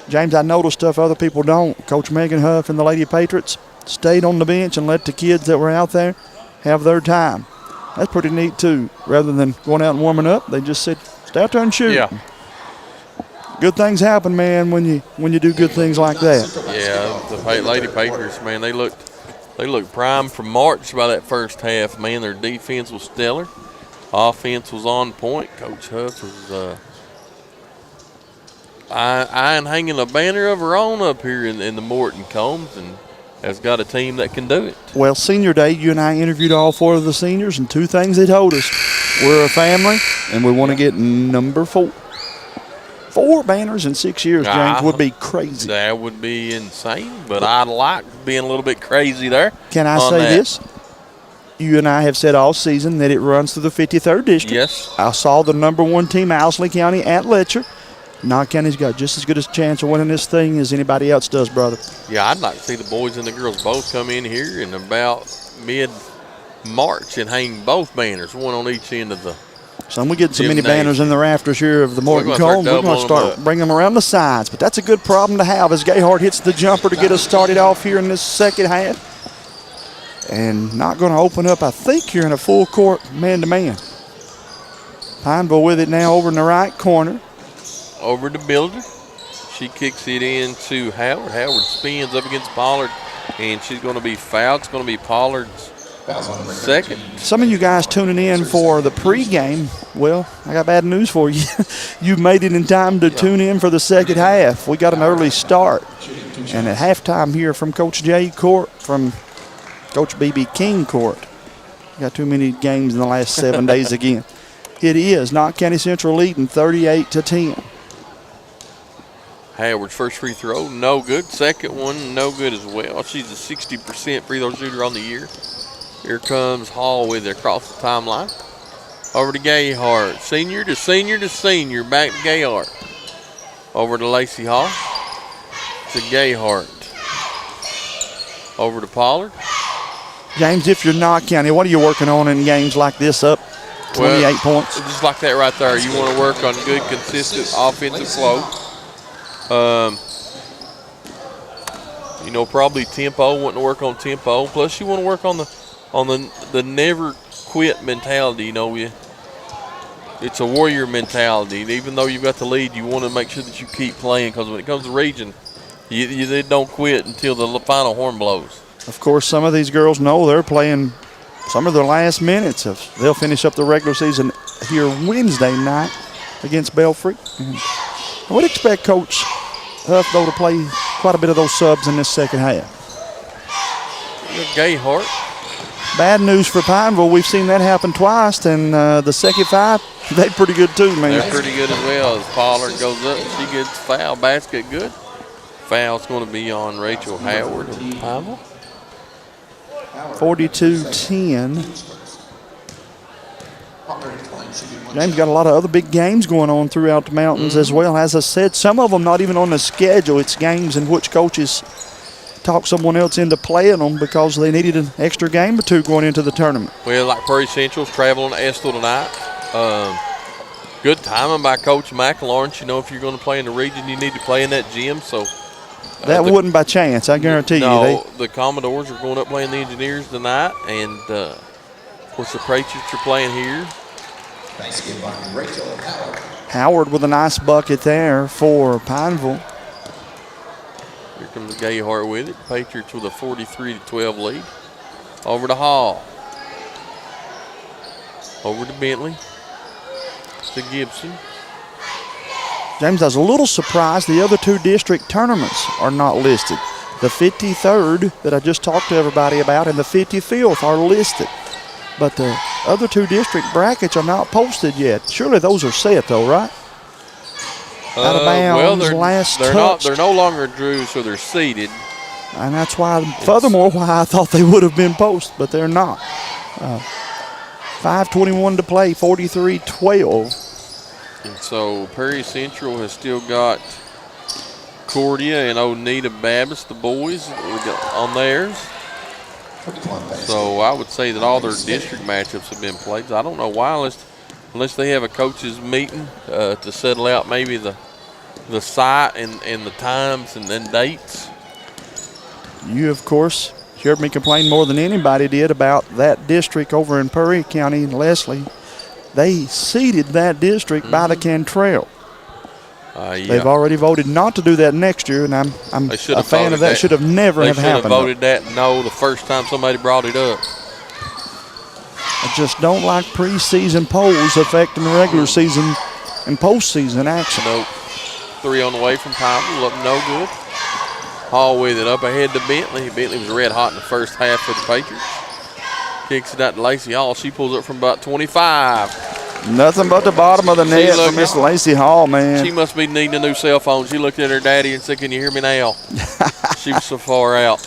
James, I noticed stuff other people don't. Coach Megan Huff and the Lady Patriots stayed on the bench and let the kids that were out there have their time. That's pretty neat, too. Rather than going out and warming up, they just said, stay out there and shoot. Yeah. Good things happen, man, when you do good things like that. Yeah, the Lady Patriots, man, they looked prime for March by that first half. Man, their defense was stellar. Offense was on point. Coach Huff was hanging a banner of her own up here in the Morton Combs, and has got a team that can do it. Well, senior day, you and I interviewed all 4 of the seniors, and 2 things they told us. We're a family, and we want to get number 4. 4 banners in 6 years, James, would be crazy. That would be insane, but I like being a little bit crazy there. Can I say this? You and I have said all season that it runs through the 53rd district. Yes. I saw the number 1 team, Owsley County, at Letcher. Knott County's got just as good a chance of winning this thing as anybody else does, brother. Yeah, I'd like to see the boys and the girls both come in here in about mid-March and hang both banners, one on each end of the So we get so many banners in the rafters here of the Morton Combs. We're going to start bringing them around the sides. But that's a good problem to have as Gayhart hits the jumper to get us started off here in this second half. And not going to open up, I think, here in a full court man-to-man. Pineville with it now over in the right corner. Over to Builder. She kicks it into Howard. Howard spins up against Pollard, and she's going to be fouled. It's going to be Pollard's second. Some of you guys tuning in for the pregame, well, I got bad news for you. You made it in time to tune in for the second half. We got an early start. And at halftime here from Coach J Court, from Coach B.B. King Court. Got too many games in the last 7 days again. It is Knott County Central leading 38-10. Howard's first free throw, no good. Second one, no good as well. She's a 60% free throw shooter on the year. Here comes Hall with it across the timeline. Over to Gayhart. Senior to senior to senior. Back to Gayhart. Over to Lacey Hall. To Gayhart. Over to Pollard. James, if you're Knott County, what are you working on in games like this up 28 points? Just like that right there. You want to work on good, consistent offensive flow. Probably tempo, wanting to work on tempo. Plus, you want to work on the never quit mentality. It's a warrior mentality. Even though you've got the lead, you want to make sure that you keep playing, because when it comes to region, they don't quit until the final horn blows. Of course, some of these girls know they're playing some of their last minutes. They'll finish up the regular season here Wednesday night against Belfry. And I would expect Coach Huff, though, to play quite a bit of those subs in this second half. Gayhart. Bad news for Pineville. We've seen that happen twice, and the second five, they're pretty good too, man. They're pretty good as well. As Pollard goes up, she gets foul. Basket good. Foul's going to be on Rachel Howard of Pineville. 42-10. James got a lot of other big games going on throughout the mountains as well. As I said, some of them not even on the schedule. It's games in which coaches talk someone else into playing them because they needed an extra game or two going into the tournament. Well, like Prairie Central's traveling to Estill tonight. Good timing by Coach McLaurin. If you're going to play in the region, you need to play in that gym. So that wouldn't by chance, I guarantee you. No, the Commodores are going up playing the Engineers tonight, and of course the Patriots are playing here. Rachel Howard. Howard with a nice bucket there for Pineville. Here comes Gayhart with it. Patriots with a 43-12 lead. Over to Hall. Over to Bentley. To Gibson. James, I was a little surprised the other two district tournaments are not listed. The 53rd that I just talked to everybody about and the 55th are listed. But the other two district brackets are not posted yet. Surely those are set though, right? Out of bounds, they're no longer drew, so they're seeded. And that's why, furthermore, why I thought they would have been posted, but they're not. 5:21 to play, 43-12. And so Prairie Central has still got Cordia and Oneida Baptist, the boys, on theirs. So I would say that all their district matchups have been played. I don't know why, unless they have a coaches meeting to settle out maybe the site and the times and then dates. You, of course, heard me complain more than anybody did about that district over in Prairie County, Leslie. They seeded that district by the Cantrell. Yeah. They've already voted not to do that next year, and I'm a fan of that. Should have never have happened. They should have voted that no the first time somebody brought it up. I just don't like preseason polls affecting the regular season and postseason action. Nope. 3 on the way from Pineville, up no good. Hall with it up ahead to Bentley. Bentley was red hot in the first half for the Patriots. Kicks it out to Lacey Hall. She pulls up from about 25. Nothing but the bottom of the net for Miss Lacey Hall, man. She must be needing a new cell phone. She looked at her daddy and said, "Can you hear me now?" She was so far out.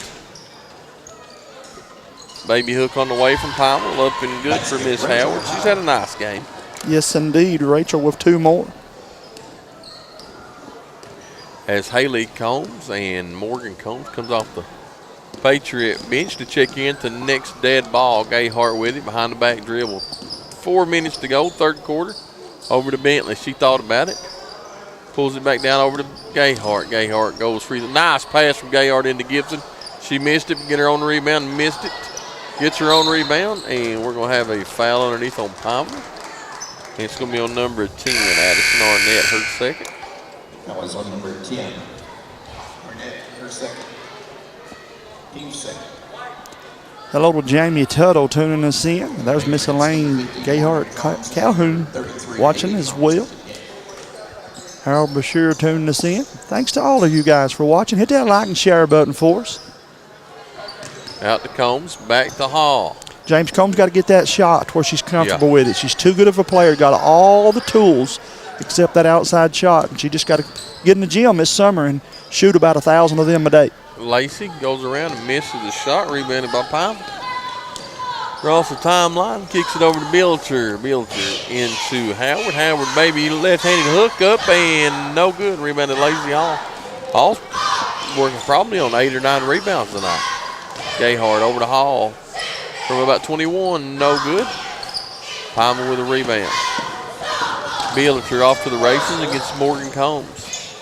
Baby hook on the way from Pineville, up and good for Miss Howard. She's had a nice game. Yes, indeed. Rachel with 2 more. As Haley Combs and Morgan Combs comes off the Patriot bench to check into next dead ball. Gayhart with it behind the back dribble. 4 minutes to go, third quarter. Over to Bentley. She thought about it. Pulls it back down over to Gayhart. Gayhart goes free. Nice pass from Gayhart into Gibson. She missed it, get her own rebound, and missed it. Gets her own rebound, and we're going to have a foul underneath on Pineville. And it's going to be on number 10, Addison Arnett, her second. That was on number 10. Arnett, her second. Team second. Hello to Jamie Tuttle tuning us in. There's Miss Elaine Gayhart Calhoun watching as well. Harold Bashir tuning us in. Thanks to all of you guys for watching. Hit that like and share button for us. Out to Combs, back to Hall. James Combs got to get that shot where she's comfortable with it. She's too good of a player. Got all the tools except that outside shot. And she just got to get in the gym this summer and shoot about 1,000 of them a day. Lacey goes around and misses the shot, rebounded by Pineville. Across the timeline, kicks it over to Bilter. Bilter into Howard. Howard, baby, left-handed hook up and no good. Rebounded Lazy Hall. Hall's working probably on 8 or 9 rebounds tonight. Gayhart over to Hall from about 21, no good. Palmer with a rebound. Bilter off to the races against Morgan Combs.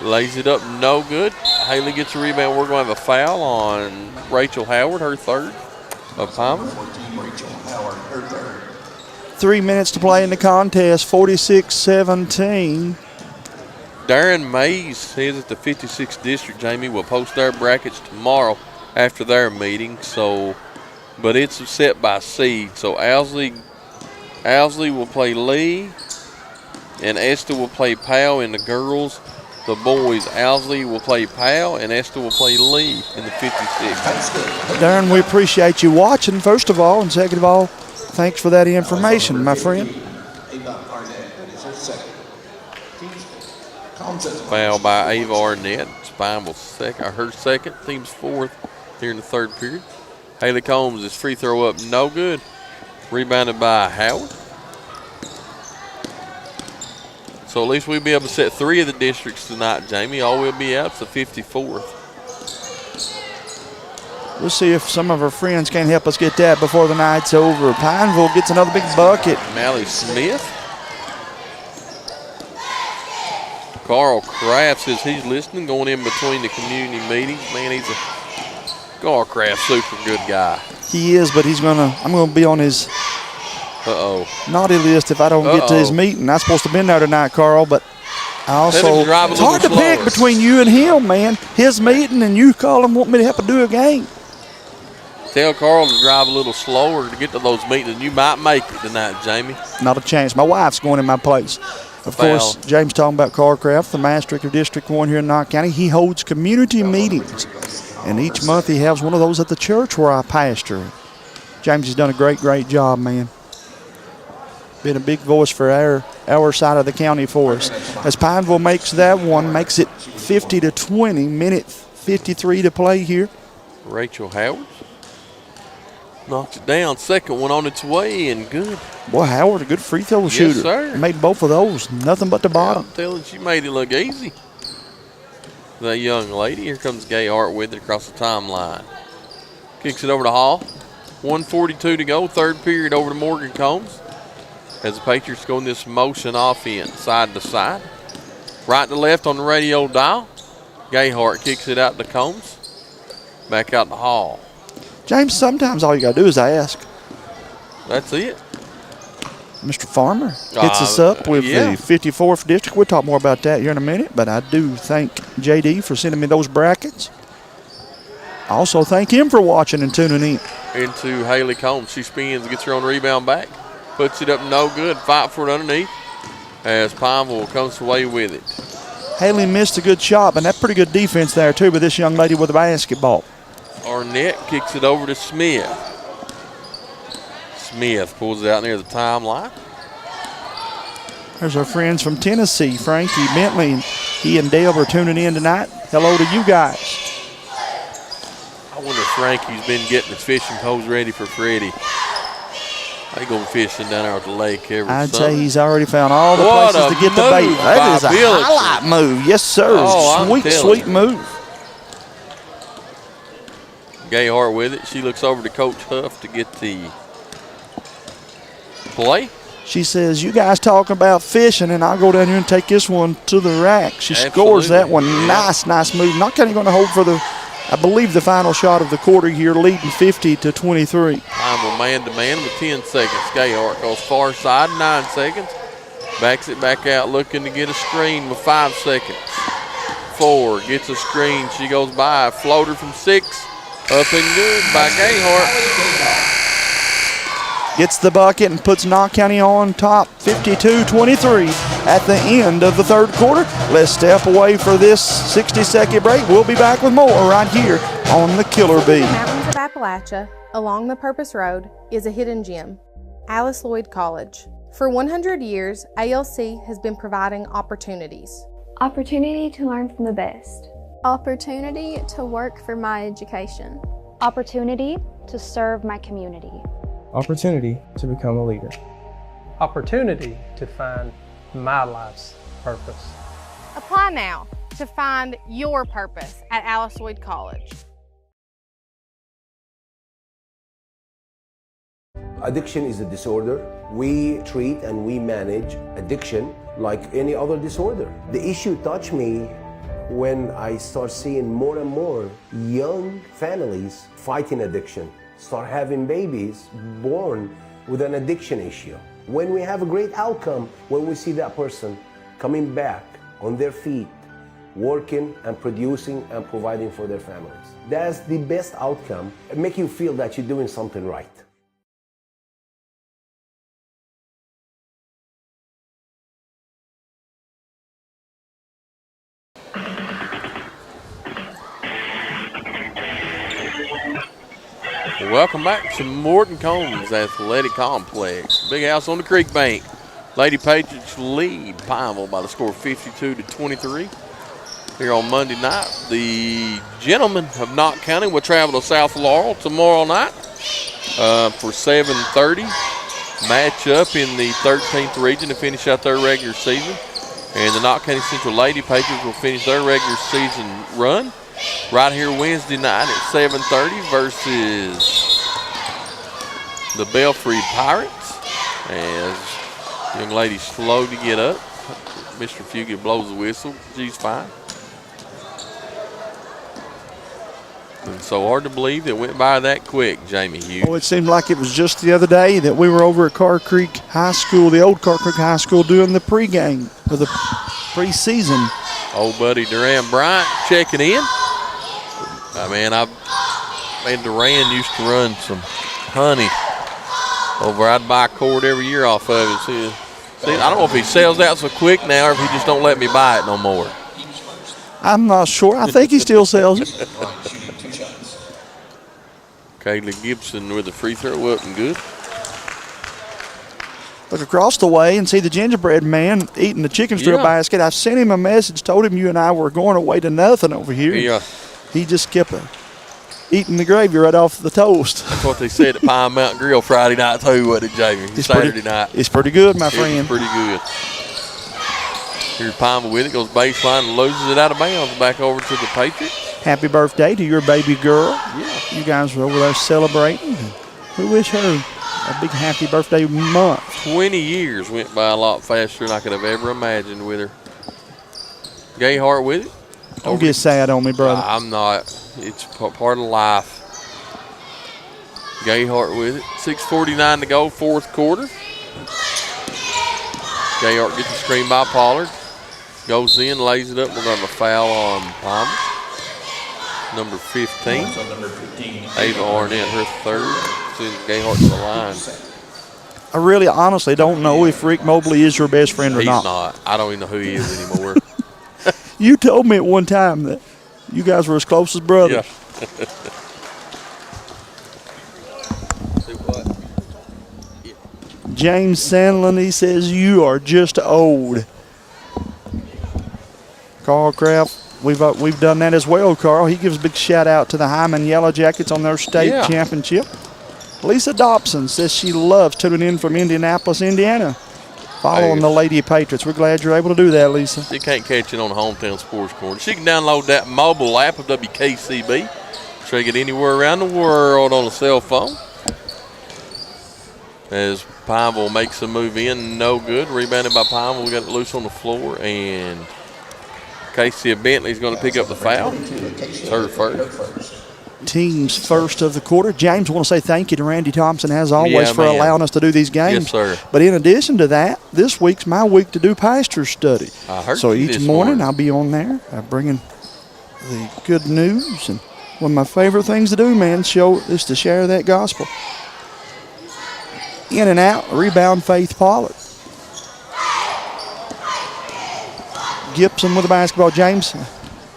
Lays it up, no good. Haley gets a rebound. We're going to have a foul on Rachel Howard, her third of Palmer. 3 minutes to play in the contest, 46-17. Darren Mays says that the 56th District, Jamie, will post their brackets tomorrow after their meeting. So, but it's set by seed. So Owsley will play Lee, and Esther will play Powell in the girls. The boys, Owsley will play Powell, and Esther will play Lee in the 56. Darren, we appreciate you watching, first of all, and second of all, thanks for that information, my friend. Foul by Ava Arnett. Spineble's her second, team's fourth here in the third period. Haley Combs, his free throw up, no good. Rebounded by Howard. So at least we'll be able to set 3 of the districts tonight, Jamie. All we'll be out is the 54th. We'll see if some of our friends can help us get that before the night's over. Pineville gets another big bucket. Mally Smith. Carl Kraft says he's listening, going in between the community meetings. Man, Carl Kraft, super good guy. He is, but I'm gonna be on his naughty list if I don't get to his meeting. I'm supposed to be there tonight, Carl, but I also, it's hard to pick between you and him, man. His meeting and you call him, want me to help him do a game. Tell Carl to drive a little slower to get to those meetings, and you might make it tonight, Jamie. Not a chance. My wife's going in my place. Of course, James talking about Carl Kraft, the master of District 1 here in Knott County. He holds community meetings, and each month he has one of those at the church where I pastor. James has done a great, great job, man. Been a big voice for our side of the county for us. As Pineville makes that one, makes it 50-20, minute 53 to play here. Rachel Howard knocks it down. Second one on its way and good. Boy, Howard, a good free throw shooter. Yes, sir. Made both of those. Nothing but the bottom. I'm telling you, she made it look easy. That young lady. Here comes Gayhart with it across the timeline. Kicks it over to Hall. 1:42 to go. Third period over to Morgan Combs. As the Patriots go in this motion offense, side to side. Right to left on the radio dial. Gayhart kicks it out to Combs. Back out to Hall. James, sometimes all you got to do is ask. That's it. Mr. Farmer hits us up with the 54th District. We'll talk more about that here in a minute, but I do thank JD for sending me those brackets. I also thank him for watching and tuning in. Into Haley Combs. She spins, gets her own rebound back. Puts it up, no good. Fight for it underneath as Pineville comes away with it. Haley missed a good shot, but that's pretty good defense there, too, with this young lady with the basketball. Arnett kicks it over to Smith. Smith pulls it out near the timeline. There's our friends from Tennessee, Frankie Bentley. He and Dale are tuning in tonight. Hello to you guys. I wonder if Frankie's been getting his fishing poles ready for Freddie. They go fishing down there at the lake every I'd summer. say he's already found all the places to get the bait. That is a highlight move. Yes, sir. Sweet move. Gayhart with it. She looks over to Coach Huff to get the play. She says, you guys talk about fishing, and I'll go down here and take this one to the rack. She scores that one. Nice move. Not kind of going to hold for I believe the final shot of the quarter here, leading 50-23. I'm a man-to-man with 10 seconds. Gayhart goes far side, 9 seconds. Backs it back out, looking to get a screen with 5 seconds. 4, gets a screen. She goes by. Floater from 6. Up and good by Gayhart. Gets the bucket and puts Knott County on top, 52-23 at the end of the third quarter. Let's step away for this 60-second break. We'll be back with more right here on the Killer Bee. In the mountains of Appalachia, along the Purpose Road, is a hidden gem, Alice Lloyd College. For 100 years, ALC has been providing opportunities. Opportunity to learn from the best. Opportunity to work for my education. Opportunity to serve my community. Opportunity to become a leader. Opportunity to find my life's purpose. Apply now to find your purpose at Alice Lloyd College. Addiction is a disorder. We treat and we manage addiction like any other disorder. The issue touched me when I start seeing more and more young families fighting addiction, start having babies born with an addiction issue. When we have a great outcome, when we see that person coming back on their feet, working and producing and providing for their families. That's the best outcome. It makes you feel that you're doing something right. Welcome back to Morton Combs Athletic Complex. Big house on the creek bank. Lady Patriots lead Pineville by the score of 52-23. Here on Monday night, the gentlemen of Knott County will travel to South Laurel tomorrow night for 7:30 matchup in the 13th region to finish out their regular season. And the Knott County Central Lady Patriots will finish their regular season run right here Wednesday night at 7:30 versus the Belfry Pirates. As young lady's slow to get up. Mr. Fugit blows the whistle. She's fine. And so hard to believe it went by that quick, Jamie Hughes. Oh, it seemed like it was just the other day that we were over at Carr Creek High School, the old Carr Creek High School, doing the pregame for the preseason. Old buddy Duran Bryant checking in. Duran used to run some honey over. I'd buy a cord every year off of it. See, I don't know if he sells out so quick now or if he just don't let me buy it no more. I'm not sure. I think he still sells it. Kaylee Gibson with the free throw up and good. Look across the way and see the gingerbread man eating the chicken strip basket. I sent him a message, told him you and I were going away to nothing over here. Yeah. He just kept eating the gravy right off the toast. That's what they said at Pine Mountain Grill Friday night too, wasn't it, Jamie? Saturday night. It's pretty good, my friend. It's pretty good. Here's Pineville with it, goes baseline and loses it out of bounds. Back over to the Patriots. Happy birthday to your baby girl. Yeah. You guys were over there celebrating. We wish her a big happy birthday month. 20 years went by a lot faster than I could have ever imagined with her. Gayhart with it. Don't get sad on me, brother. I'm not. It's part of life. Gayhart with it. 6:49 to go, fourth quarter. Gayhart gets the screen by Pollard. Goes in, lays it up. We're going to foul on Palmer. Number 15. Ava Arnett, her third. Sends Gayhart to the line. I really honestly don't know if Rick Mobley is your best friend or He's not. not. I don't even know who he is anymore. You told me at one time that you guys were as close as brothers. Yeah. James Sandlin, he says, you are just old. Carl Kraft, we've done that as well, Carl. He gives a big shout out to the Hyman Yellow Jackets on their state championship. Lisa Dobson says she loves tuning in from Indianapolis, Indiana, following the Lady Patriots. We're glad you're able to do that, Lisa. You can't catch it on the Hometown Sports Corner. She can download that mobile app of WKCB. Track it anywhere around the world on a cell phone. As Pineville makes a move in, no good. Rebounded by Pineville. We got it loose on the floor, and Casey Bentley's going to pick up the foul. It's her first. Team's first of the quarter. James, I want to say thank you to Randy Thompson, as always, for allowing us to do these games. Yes, sir. But in addition to that, this week's my week to do pastor study. I heard so you each this morning I'll be on there bringing the good news. And one of my favorite things to do, man, is to share that gospel. In and out, rebound, Faith Pollard. Gibson with the basketball. James,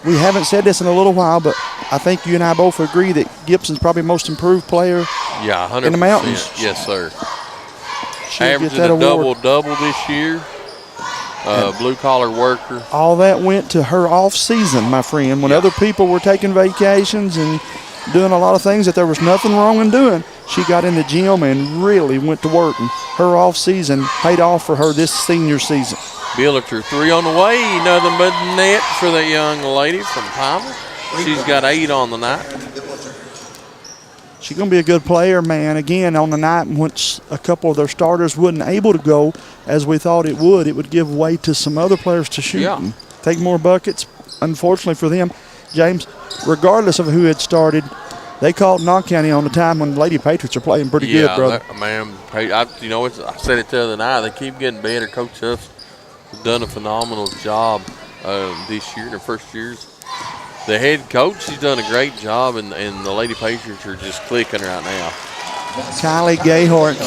we haven't said this in a little while, but I think you and I both agree that Gibson's probably the most improved player 100%. in the mountains. Yes, sir. She'll Averaging get that a award. double-double this year. Blue-collar worker. All that went to her off season, my friend, when other people were taking vacations and doing a lot of things that there was nothing wrong in doing. She got in the gym and really went to work, and her off season paid off for her this senior season. Billiter 3 on the way, nothing but net for the young lady from Pineville. She's got 8 on the night. She's going to be a good player, man. Again, on the night in which a couple of their starters wasn't able to go as we thought it would give way to some other players to shoot and take more buckets. Unfortunately for them, James, regardless of who had started, they called Knott County on the time when the Lady Patriots are playing pretty good, brother. Man, I said it the other night. They keep getting better. Coach Huff's done a phenomenal job this year, their first years. The head coach, he's done a great job, and the Lady Patriots are just clicking right now. Kylie Gayhart,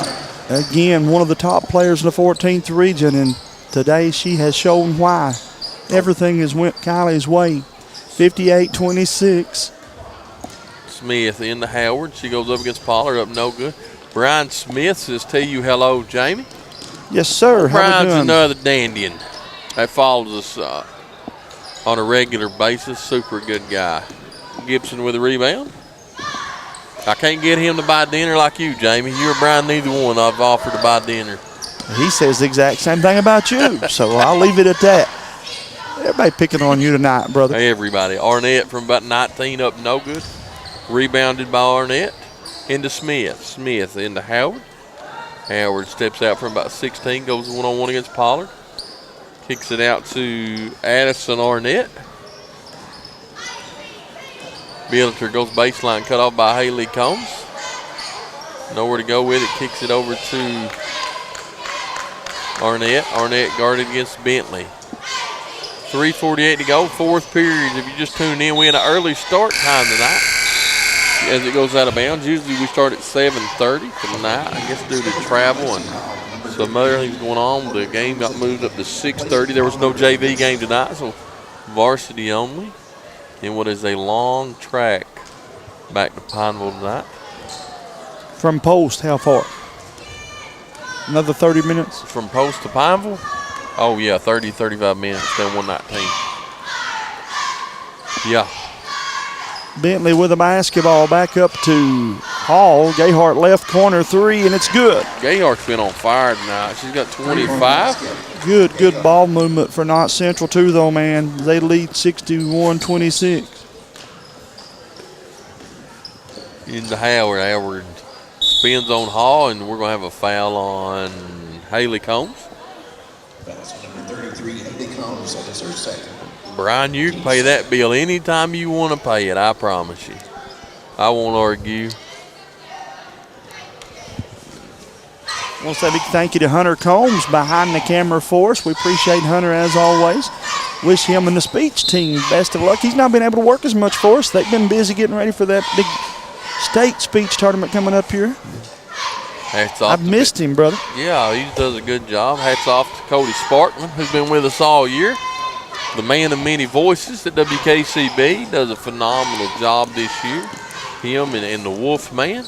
again, one of the top players in the 14th region, and today she has shown why. Everything has went Kylie's way. 58-26. Smith into Howard. She goes up against Pollard, up no good. Brian Smith says, tell you hello, Jamie. Yes, sir. How Brian's we doing? another dandian that follows us on a regular basis. Super good guy. Gibson with a rebound. I can't get him to buy dinner like you, Jamie. You or Brian, neither one I've offered to buy dinner. He says the exact same thing about you, so I'll leave it at that. Everybody picking on you tonight, brother. Everybody. Arnett from about 19 up no good. Rebounded by Arnett into Smith. Smith into Howard. Howard steps out from about 16, goes one-on-one against Pollard. Kicks it out to Addison Arnett. Billiter goes baseline, cut off by Haley Combs. Nowhere to go with it. Kicks it over to Arnett. Arnett guarded against Bentley. 3:48 to go, fourth period. If you just tuned in, we had an early start time tonight as it goes out of bounds. Usually we start at 7:30 tonight. I guess due to travel and some other things going on, the game got moved up to 6:30. There was no JV game tonight, so varsity only. In what is a long track back to Pineville tonight. From Post, how far? Another 30 minutes? From Post to Pineville? Oh, yeah, 30, 35 minutes, then 119. Yeah. Bentley with a basketball back up to Hall. Gayhart left corner three, and it's good. Gayhart's been on fire tonight. She's got 25. Good ball movement for Knott Central, too, though, man. They lead 61-26. Into Howard. Howard spins on Hall, and we're going to have a foul on Haley Combs. That's number 33, Haley Combs. That is her second. Brian, you can pay that bill anytime you want to pay it, I promise you. I won't argue. I want to say a big thank you to Hunter Combs behind the camera for us. We appreciate Hunter as always. Wish him and the speech team best of luck. He's not been able to work as much for us. They've been busy getting ready for that big state speech tournament coming up here. Hats off. I've missed him, brother. Yeah, he does a good job. Hats off to Cody Sparkman, who's been with us all year. The man of many voices at WKCB does a phenomenal job this year. Him and the Wolf Man.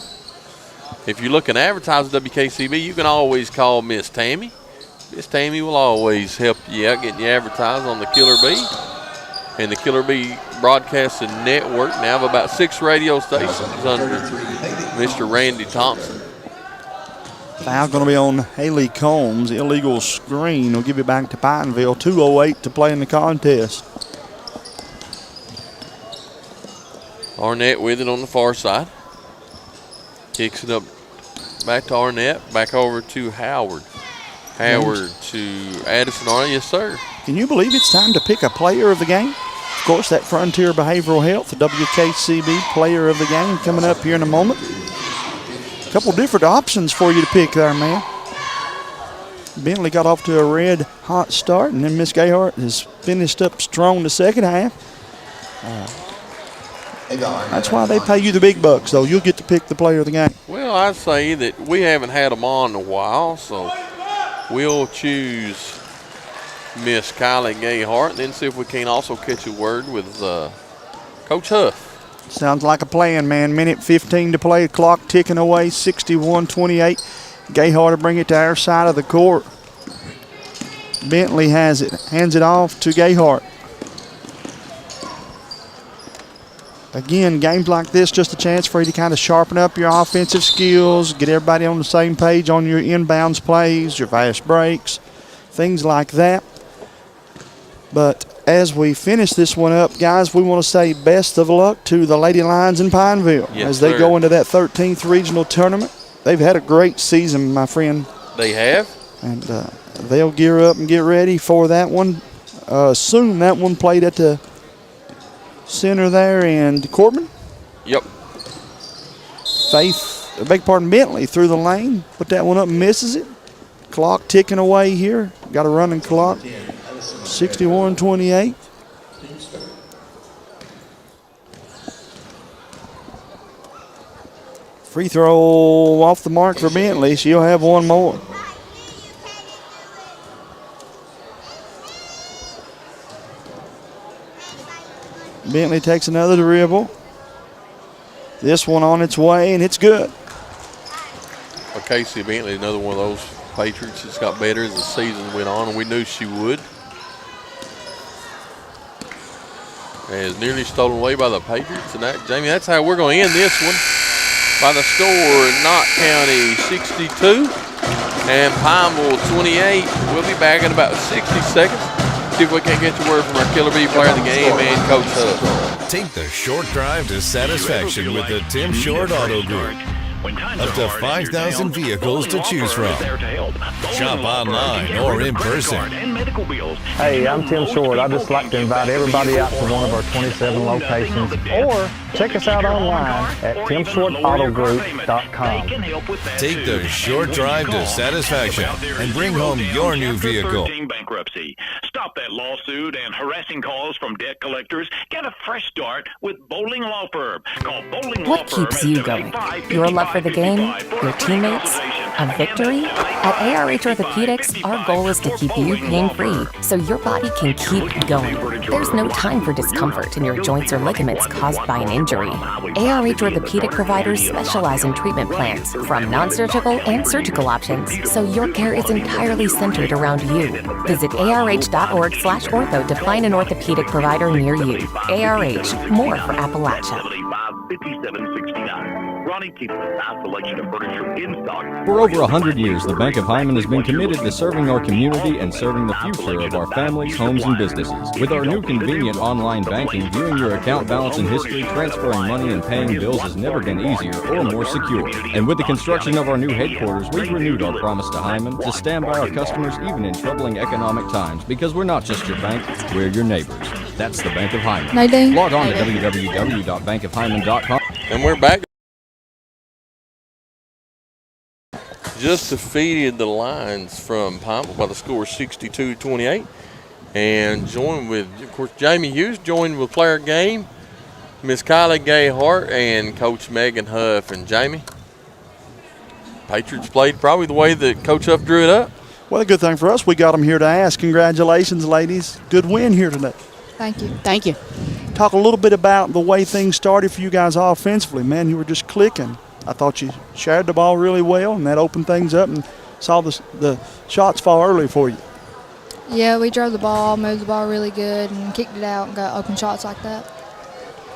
If you're looking to advertise WKCB, you can always call Miss Tammy. Miss Tammy will always help you out getting you advertised on the Killer Bee. And the Killer Bee Broadcasting Network now have about 6 radio stations under Mr. Randy Thompson. Foul going to be on Haley Combs. Illegal screen will give it back to Pineville. 2:08 to play in the contest. Arnett with it on the far side. Kicks it up back to Arnett. Back over to Howard. Howard to Addison Arnett. Yes, sir. Can you believe it's time to pick a player of the game? Of course, that Frontier Behavioral Health, the WKCB player of the game, coming up here in a moment. A couple different options for you to pick there, man. Bentley got off to a red hot start, and then Miss Gayhart has finished up strong the second half. That's why they pay you the big bucks, though. You'll get to pick the player of the game. Well, I'd say that we haven't had them on in a while, so we'll choose Miss Kylie Gayhart and then see if we can also catch a word with Coach Huff. Sounds like a plan, man. Minute 15 to play. Clock ticking away. 61-28. Gayhart to bring it to our side of the court. Bentley has it. Hands it off to Gayhart. Again, games like this, just a chance for you to kind of sharpen up your offensive skills, get everybody on the same page on your inbounds plays, your fast breaks, things like that. But as we finish this one up, guys, we want to say best of luck to the Lady Lions in Pineville as they go into that 13th regional tournament. They've had a great season, my friend. They have. And they'll gear up and get ready for that one. Soon that one played at the center there in Corbin. Yep. Bentley through the lane. Put that one up and misses it. Clock ticking away here. Got a running clock. 61-28. Free throw off the mark for Bentley. She'll have one more. Bentley takes another dribble. This one on its way, and it's good. Well, Casey Bentley, another one of those Patriots that's got better as the season went on, and we knew she would. And is nearly stolen away by the Patriots. And that, Jamie, that's how we're going to end this one. By the score, Knott County 62 and Pineville 28. We'll be back in about 60 seconds. See if we can't get your word from our Killer Bee player of the game and Coach Huff. Take the short drive to satisfaction with the Tim Short Auto Group. Up to 5,000 vehicles to choose from. Shop online or in person. Hey, I'm Tim Short. I'd just like to invite everybody out to one of our 27 locations, or check us out online at timshortautogroup.com. Take the short drive to satisfaction and bring home your new vehicle. Bankruptcy. Stop that lawsuit and harassing calls from debt collectors. Get a fresh start with Bowling Law Firm. Call Bowling Law What keeps you going? Your love for the game, your teammates, a victory? At ARH Orthopedics, our goal is to keep you pain-free so your body can keep going. There's no time for discomfort in your joints or ligaments caused by an injury. ARH Orthopedic providers specialize in treatment plans, from non-surgical and surgical options, so your care is entirely centered around you. Visit arh.org/ortho to find an orthopedic provider near you. ARH, more for Appalachia. 5769. Ronnie keeps a vast selection of furniture in stock. For over 100 years, the Bank of Hyman has been committed to serving our community and serving the future of our families, homes, and businesses. With our new convenient online banking, viewing your account balance and history, transferring money, and paying bills has never been easier or more secure. And with the construction of our new headquarters, we've renewed our promise to Hyman to stand by our customers even in troubling economic times, because we're not just your bank, we're your neighbors. That's the Bank of Hyman. Nadine. Log on to www.bankofhyman.com. And we're back. Just defeated the Lions from Pineville by the score 62-28. And joined with, of course, Jamie Hughes, joined with player game, Miss Kylie Gay-Hart, and Coach Megan Huff. And Jamie, Patriots played probably the way that Coach Huff drew it up. Well, the good thing for us, we got them here to ask. Congratulations, ladies. Good win here today. Thank you. Thank you. Talk a little bit about the way things started for you guys offensively. Man, you were just clicking. I thought you shared the ball really well, and that opened things up and saw the shots fall early for you. Yeah, we drove the ball, moved the ball really good, and kicked it out and got open shots like that.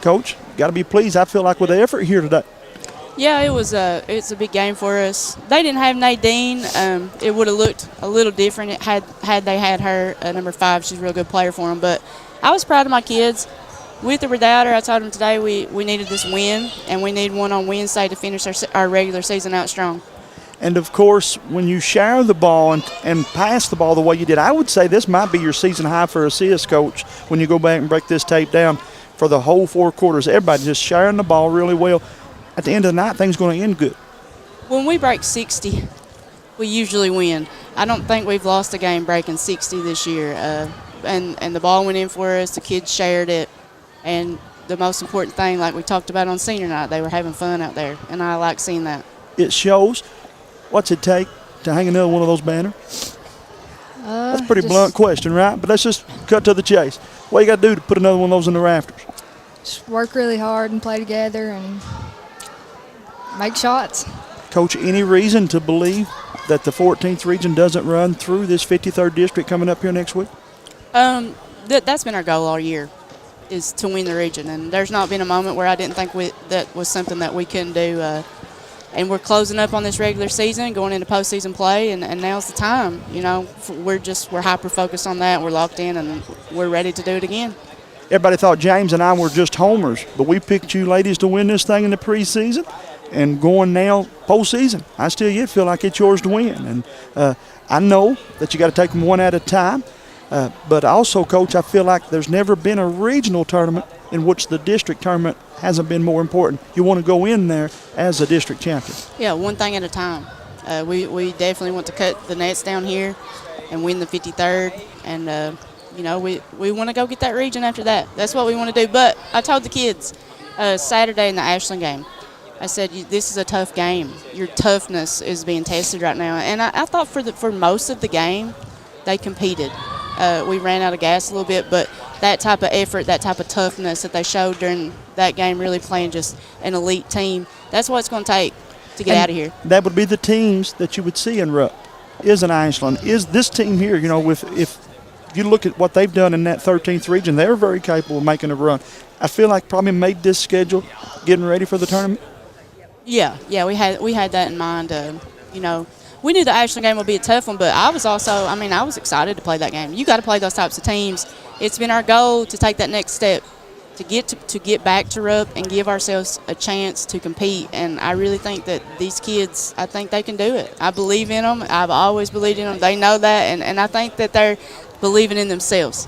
Coach, got to be pleased, I feel like, with the effort here today. Yeah, it's a big game for us. They didn't have Nadine. It would have looked a little different had they had her number 5. She's a real good player for them. But I was proud of my kids. With or without her, I told them today we needed this win, and we need one on Wednesday to finish our regular season out strong. And, of course, when you share the ball and pass the ball the way you did, I would say this might be your season high for assists, Coach, when you go back and break this tape down for the whole 4 quarters. Everybody just sharing the ball really well. At the end of the night, things going to end good. When we break 60, we usually win. I don't think we've lost a game breaking 60 this year. And the ball went in for us. The kids shared it. And the most important thing, like we talked about on senior night, they were having fun out there, and I like seeing that. It shows. What's it take to hang another one of those banners? That's a pretty blunt question, right? But let's just cut to the chase. What you got to do to put another one of those in the rafters? Just work really hard and play together and make shots. Coach, any reason to believe that the 14th region doesn't run through this 53rd district coming up here next week? That's been our goal all year. is to win the region. And there's not been a moment where I didn't think that was something that we couldn't do. And we're closing up on this regular season, going into postseason play, and now's the time. You know, we're hyper focused on that. We're locked in, and we're ready to do it again. Everybody thought James and I were just homers, but we picked you ladies to win this thing in the preseason, and going now postseason. I still yet feel like it's yours to win, and I know that you got to take them one at a time. But also, Coach, I feel like there's never been a regional tournament in which the district tournament hasn't been more important. You want to go in there as a district champion. Yeah, one thing at a time. We definitely want to cut the nets down here and win the 53rd. And, you know, we want to go get that region after that. That's what we want to do. But I told the kids Saturday in the Ashland game, I said, this is a tough game. Your toughness is being tested right now. And I thought for most of the game, they competed. We ran out of gas a little bit, but that type of effort, that type of toughness that they showed during that game, really playing just an elite team, that's what it's going to take to get out of here. That would be the teams that you would see in Rupp. Is an Ashland. Is this team here, you know, if you look at what they've done in that 13th region, they're very capable of making a run. I feel like probably made this schedule getting ready for the tournament. Yeah, we had that in mind. You know, we knew the Ashland game would be a tough one, but I was excited to play that game. You got to play those types of teams. It's been our goal to take that next step, to get back to Rupp and give ourselves a chance to compete. And I really think that these kids, I think they can do it. I believe in them. I've always believed in them. They know that, and I think that they're believing in themselves.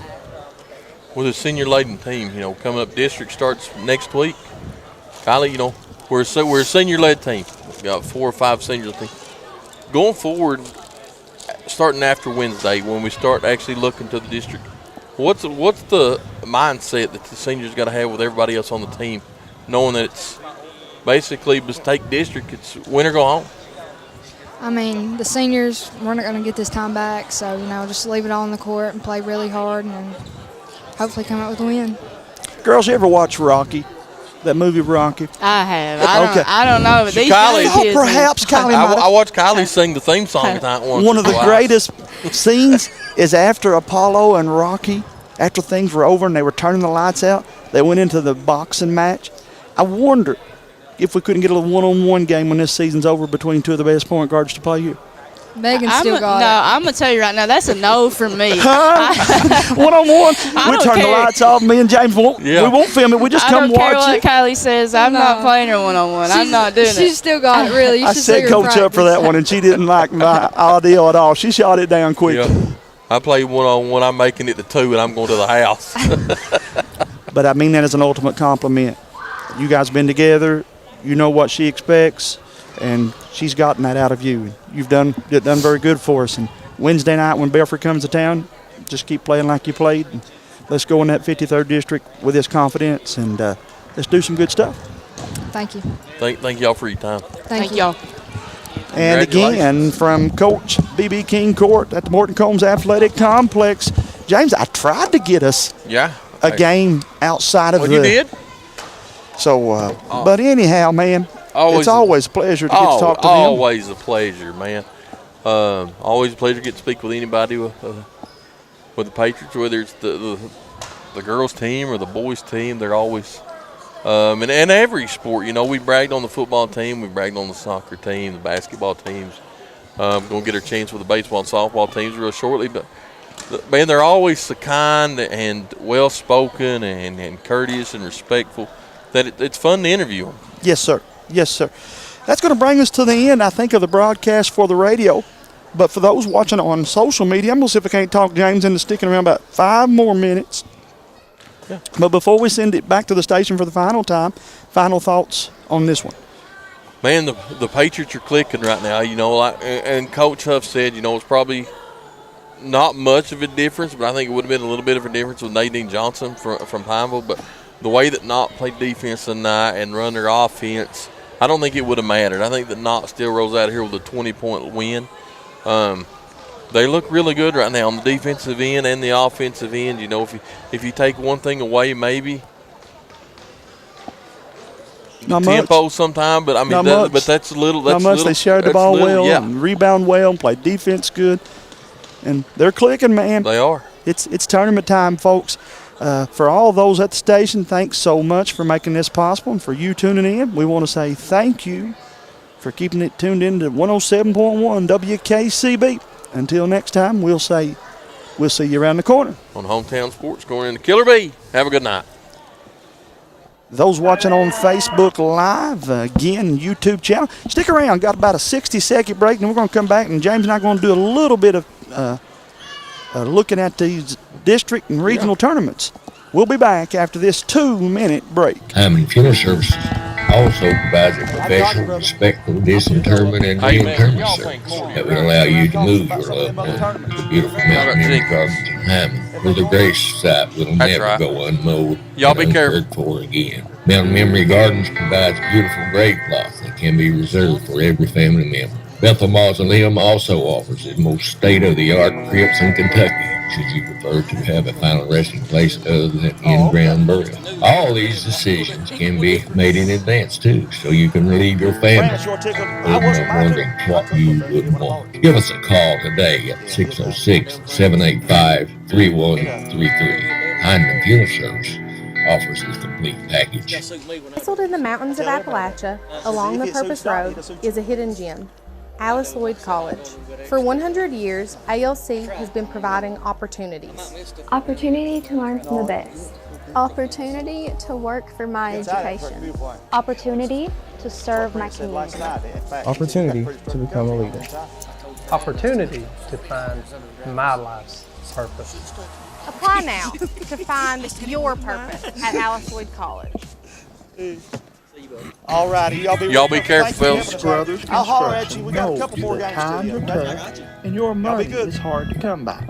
With a senior-laden team, you know, coming up, district starts next week. Kylie, you know, we're a senior-led team. We've got 4 or 5 senior teams. Going forward, starting after Wednesday, when we start actually looking to the district, what's the mindset that the seniors got to have with everybody else on the team, knowing that it's basically just take district, it's win or go home? I mean, the seniors, we're not going to get this time back, so, you know, just leave it all on the court and play really hard and hopefully come out with a win. Girls, you ever watch Rocky? That movie Rocky? I have. I don't know. But these Kylie, perhaps Kylie. I watched Kylie sing the theme song at night once. One of the greatest scenes is after Apollo and Rocky, after things were over and they were turning the lights out, they went into the boxing match. I wonder if we couldn't get a little one-on-one game when this season's over between 2 of the best point guards to play you. Megan still got it. No, I'm going to tell you right now, that's a no from me. One-on-one. We turn the lights off. Me and James won't. Yeah. We won't film it. We just come watch it. I don't care what Kylie says. I'm not playing her one-on-one. I'm not doing it. She's still got it, really. I set Coach up for that one, and she didn't like my idea at all. She shot it down quick. Yeah. I play one-on-one. I'm making it to 2, and I'm going to the house. But I mean that as an ultimate compliment. You guys been together. You know what she expects. And she's gotten that out of you. You've done very good for us. And Wednesday night when Belfry comes to town, just keep playing like you played. And let's go in that 53rd district with this confidence, and let's do some good stuff. Thank you. Thank y'all for your time. Thank y'all. And again, from Coach B.B. King Court at the Morton Combs Athletic Complex, James, I tried to get us a game outside of you did? So, but anyhow, man. It's always a pleasure to get to talk to them. Always a pleasure, man. Always a pleasure to get to speak with anybody with the Patriots, whether it's the girls' team or the boys' team. They're always and every sport. You know, we bragged on the football team, we bragged on the soccer team, the basketball teams. Going to get our chance with the baseball and softball teams real shortly. But man, they're always so kind and well-spoken and courteous and respectful that it's fun to interview them. Yes, sir. Yes, sir. That's going to bring us to the end, I think, of the broadcast for the radio. But for those watching on social media, I'm going to see if I can't talk James into sticking around about 5 more minutes. Yeah. But before we send it back to the station for the final time, final thoughts on this one. Man, the Patriots are clicking right now. You know, and Coach Huff said, you know, it's probably not much of a difference, but I think it would have been a little bit of a difference with Nadine Johnson from Pineville. But the way that Knott played defense tonight and run their offense, I don't think it would have mattered. I think that Knott still rolls out of here with a 20-point win. They look really good right now on the defensive end and the offensive end. You know, if you take one thing away, maybe not tempo much. Sometime, but I mean, but that's a little. Not much. They shared the ball well, and rebound well, and played defense good, and they're clicking, man. They are. It's tournament time, folks. For all those at the station, thanks so much for making this possible, and for you tuning in, we want to say thank you for keeping it tuned in to 107.1 WKCB. Until next time, we'll see you around the corner. On Hometown Sports, going into Killer Bee. Have a good night. Those watching on Facebook Live, again, YouTube channel, stick around. Got about a 60-second break, and we're going to come back, and James and I are going to do a little bit of looking at these district and regional tournaments. We'll be back after this 2-minute break. Hyman Funeral Services also provides a professional, respectful disinterment and reinterment service that will allow you to move your loved one to the beautiful mountain memory gardens in Hyman, where the grave site will never go unmowed Y'all and be careful. uncared for again. Mountain Memory Gardens provides beautiful grave plots that can be reserved for every family member. Bethel Mausoleum also offers the most state-of-the-art crypts in Kentucky, should you prefer to have a final resting place other than in-ground burial. All these decisions can be made in advance, too, so you can relieve your family of wondering what you would want. Give us a call today at 606-785-3133. Hyman Funeral Service offers this complete package. Nestled in the mountains of Appalachia, along the Purpose Road, is a hidden gem, Alice Lloyd College. For 100 years, ALC has been providing opportunities. Opportunity to learn from the best. Opportunity to work for my education. Opportunity to serve my community. Opportunity to become a leader. Opportunity to find my life's purpose. Apply now to find your purpose at Alice Lloyd College. All righty, y'all be careful, fellas. Brothers, I'll holler at you. We got a couple more games Times to do. are tough, and your money is hard to come by.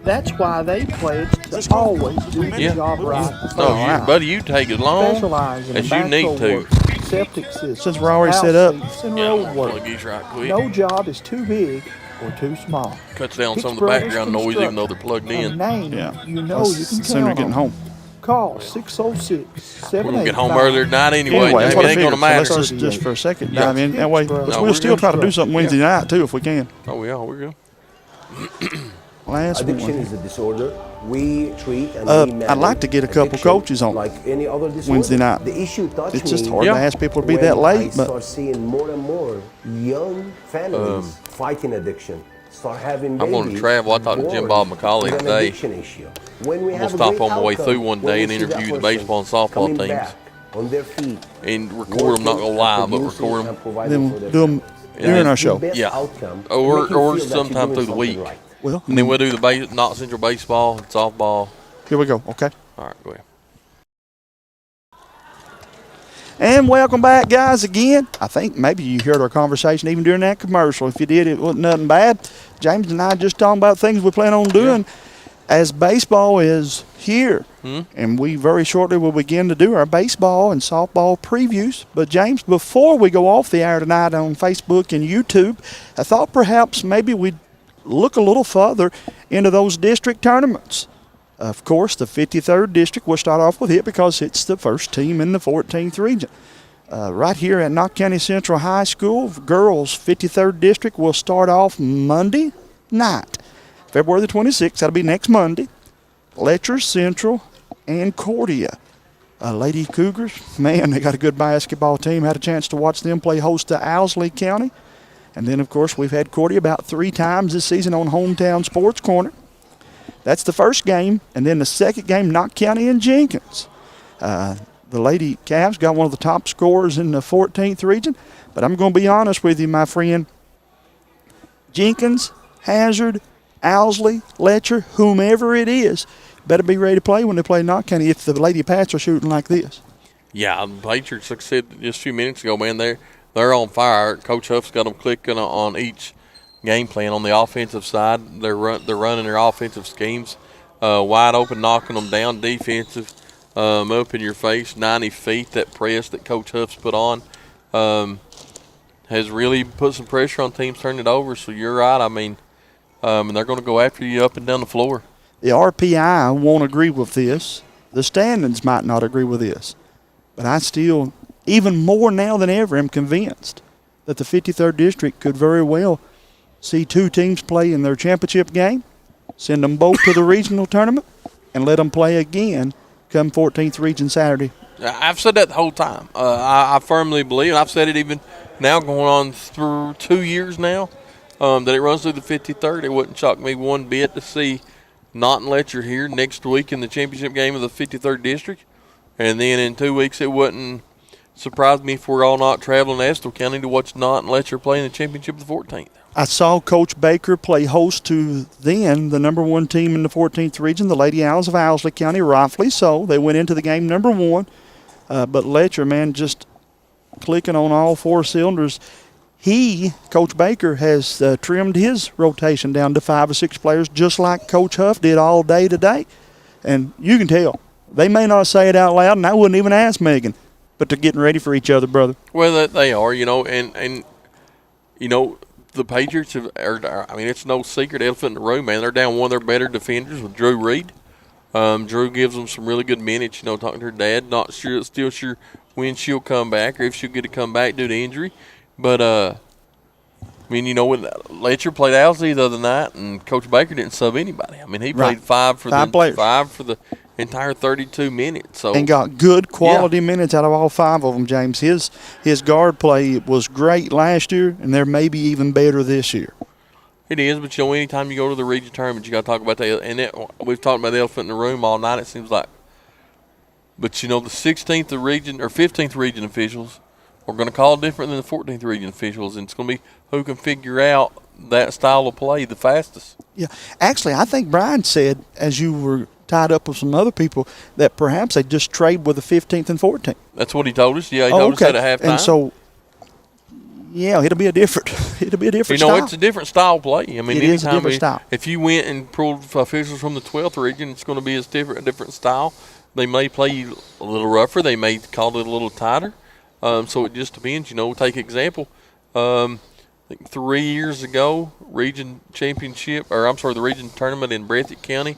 That's why they pledge to always do the job right. No, buddy, you take as long Specialize in as you need backhoe to. work, septic systems, Since we're already set up. house and road work. Plug these right quick. No job is too big or too small. Cuts down some of the Brothers background noise, even though they're plugged in. A name you know you can Sooner count getting on. home. Call 606-785. We're going to get home earlier tonight anyway. That's what It I ain't going to figured. So matter. let's just for a second Yeah. dive in. That way, No, we'll we're still good. try to do something Wednesday night, too, if we can. Oh, yeah, we're good. Last Addiction one. is a disorder. We treat and we manage I'd like to get a couple addiction coaches on like any other disorder. Wednesday night. The issue touched It's just me hard to ask people to be when that late, I but start seeing more and more young families fighting addiction. Start having I'm going to babies travel. I talked to Jim born Bob McCauley with an today. addiction issue. When we I'm have going to a stop great on my way outcome, through one day and when we see that interview the person baseball and softball coming teams. back on their feet, And record them, not going to lie, but record them. then we'll do them during our show. Yeah. Or sometime through the week. Well, and then we'll do the Knott Central baseball and softball. Here we go, okay? All right, go ahead. And welcome back, guys, again. I think maybe you heard our conversation even during that commercial. If you did, it wasn't nothing bad. James and I just talking about things we plan on doing as baseball is here. And we very shortly will begin to do our baseball and softball previews. But, James, before we go off the air tonight on Facebook and YouTube, I thought perhaps maybe we'd look a little further into those district tournaments. Of course, the 53rd District, we'll start off with it because it's the first team in the 14th region. Right here at Knott County Central High School, girls 53rd District will start off Monday night, February the 26th. That'll be next Monday. Letcher Central and Cordia. Lady Cougars, man, they got a good basketball team. Had a chance to watch them play host to Owsley County. And then, of course, we've had Cordia about 3 times this season on Hometown Sports Corner. That's the first game. And then the second game, Knott County and Jenkins. The Lady Cavs got one of the top scorers in the 14th region. But I'm going to be honest with you, my friend. Jenkins, Hazard, Owsley, Letcher, whomever it is, better be ready to play when they play Knott County if the Lady Pats are shooting like this. Yeah, the Patriots, like I said just a few minutes ago, man, they're on fire. Coach Huff's got them clicking on each game plan. On the offensive side, they're running their offensive schemes wide open, knocking them down. Defensive, up in your face, 90 feet. That press that Coach Huff's put on has really put some pressure on teams turning it over. So you're right. I mean, and they're going to go after you up and down the floor. The RPI won't agree with this. The standings might not agree with this. But I still, even more now than ever, am convinced that the 53rd District could very well see 2 teams play in their championship game, send them both to the regional tournament, and let them play again come 14th Region Saturday. I've said that the whole time. I firmly believe, and I've said it even now going on through 2 years now, that it runs through the 53rd. It wouldn't shock me one bit to see Knott and Letcher here next week in the championship game of the 53rd District. And then in 2 weeks, it wouldn't surprise me if we're all not traveling to Estill County to watch Knott and Letcher play in the championship of the 14th. I saw Coach Baker play host to then the number 1 team in the 14th region, the Lady Owls of Owsley County, rightfully so. They went into the game number 1. But Letcher, man, just clicking on all 4 cylinders. Coach Baker, has trimmed his rotation down to 5 or 6 players, just like Coach Huff did all day today. And you can tell. They may not say it out loud, and I wouldn't even ask Megan, but they're getting ready for each other, brother. Well, they are, and the Patriots it's no secret, elephant in the room, man. They're down one of their better defenders with Drew Reed. Drew gives them some really good minutes, talking to her dad. Not sure, still sure when she'll come back or if she'll get to come back due to injury. But, when Letcher played Owsley the other night, and Coach Baker didn't sub anybody. I mean, he played five for the entire 32 minutes. So and got good quality minutes out of all 5 of them, James. His guard play was great last year, and they're maybe even better this year. It is, but anytime you go to the region tournament, you got to talk about that. And we've talked about the elephant in the room all night, it seems like. But, the 16th region or 15th region officials are going to call it different than the 14th region officials, and it's going to be who can figure out that style of play the fastest. Yeah. Actually, I think Brian said, as you were tied up with some other people, that perhaps they just trade with the 15th and 14th. That's what he told us. Yeah, he told us that at halftime. And so, yeah, it'll be a different style. It's a different style play. I mean, it is a different style. If you went and pulled officials from the 12th region, it's going to be a different style. They may play a little rougher. They may call it a little tighter. So it just depends. Take example. I think 3 years ago, the region tournament in Breathitt County,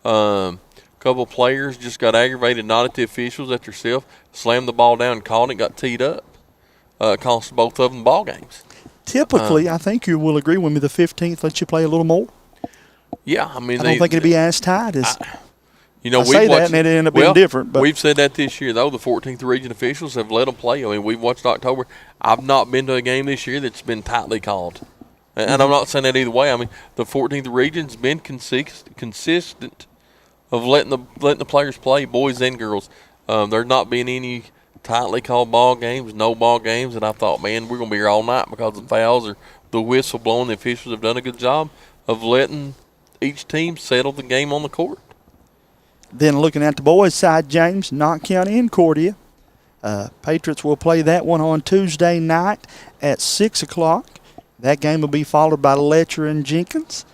a couple of players just got aggravated, not at the officials, at themselves, slammed the ball down and caught it, got teed up. Cost both of them ball games. Typically, I think you will agree with me, the 15th lets you play a little more. Yeah, I mean, I don't think it'd be as tight as. I say that, and it ended up being different. But we've said that this year, though. The 14th region officials have let them play. I mean, we've watched October. I've not been to a game this year that's been tightly called. And I'm not saying that either way. I mean, the 14th region's been consistent of letting the players play, boys and girls. There's not been any tightly called ball games, no ball games. And I thought, man, we're going to be here all night because of fouls or the whistle blowing. The officials have done a good job of letting each team settle the game on the court. Then looking at the boys' side, James, Knott County and Cordia. Patriots will play that one on Tuesday night at 6 o'clock. That game will be followed by Letcher and Jenkins.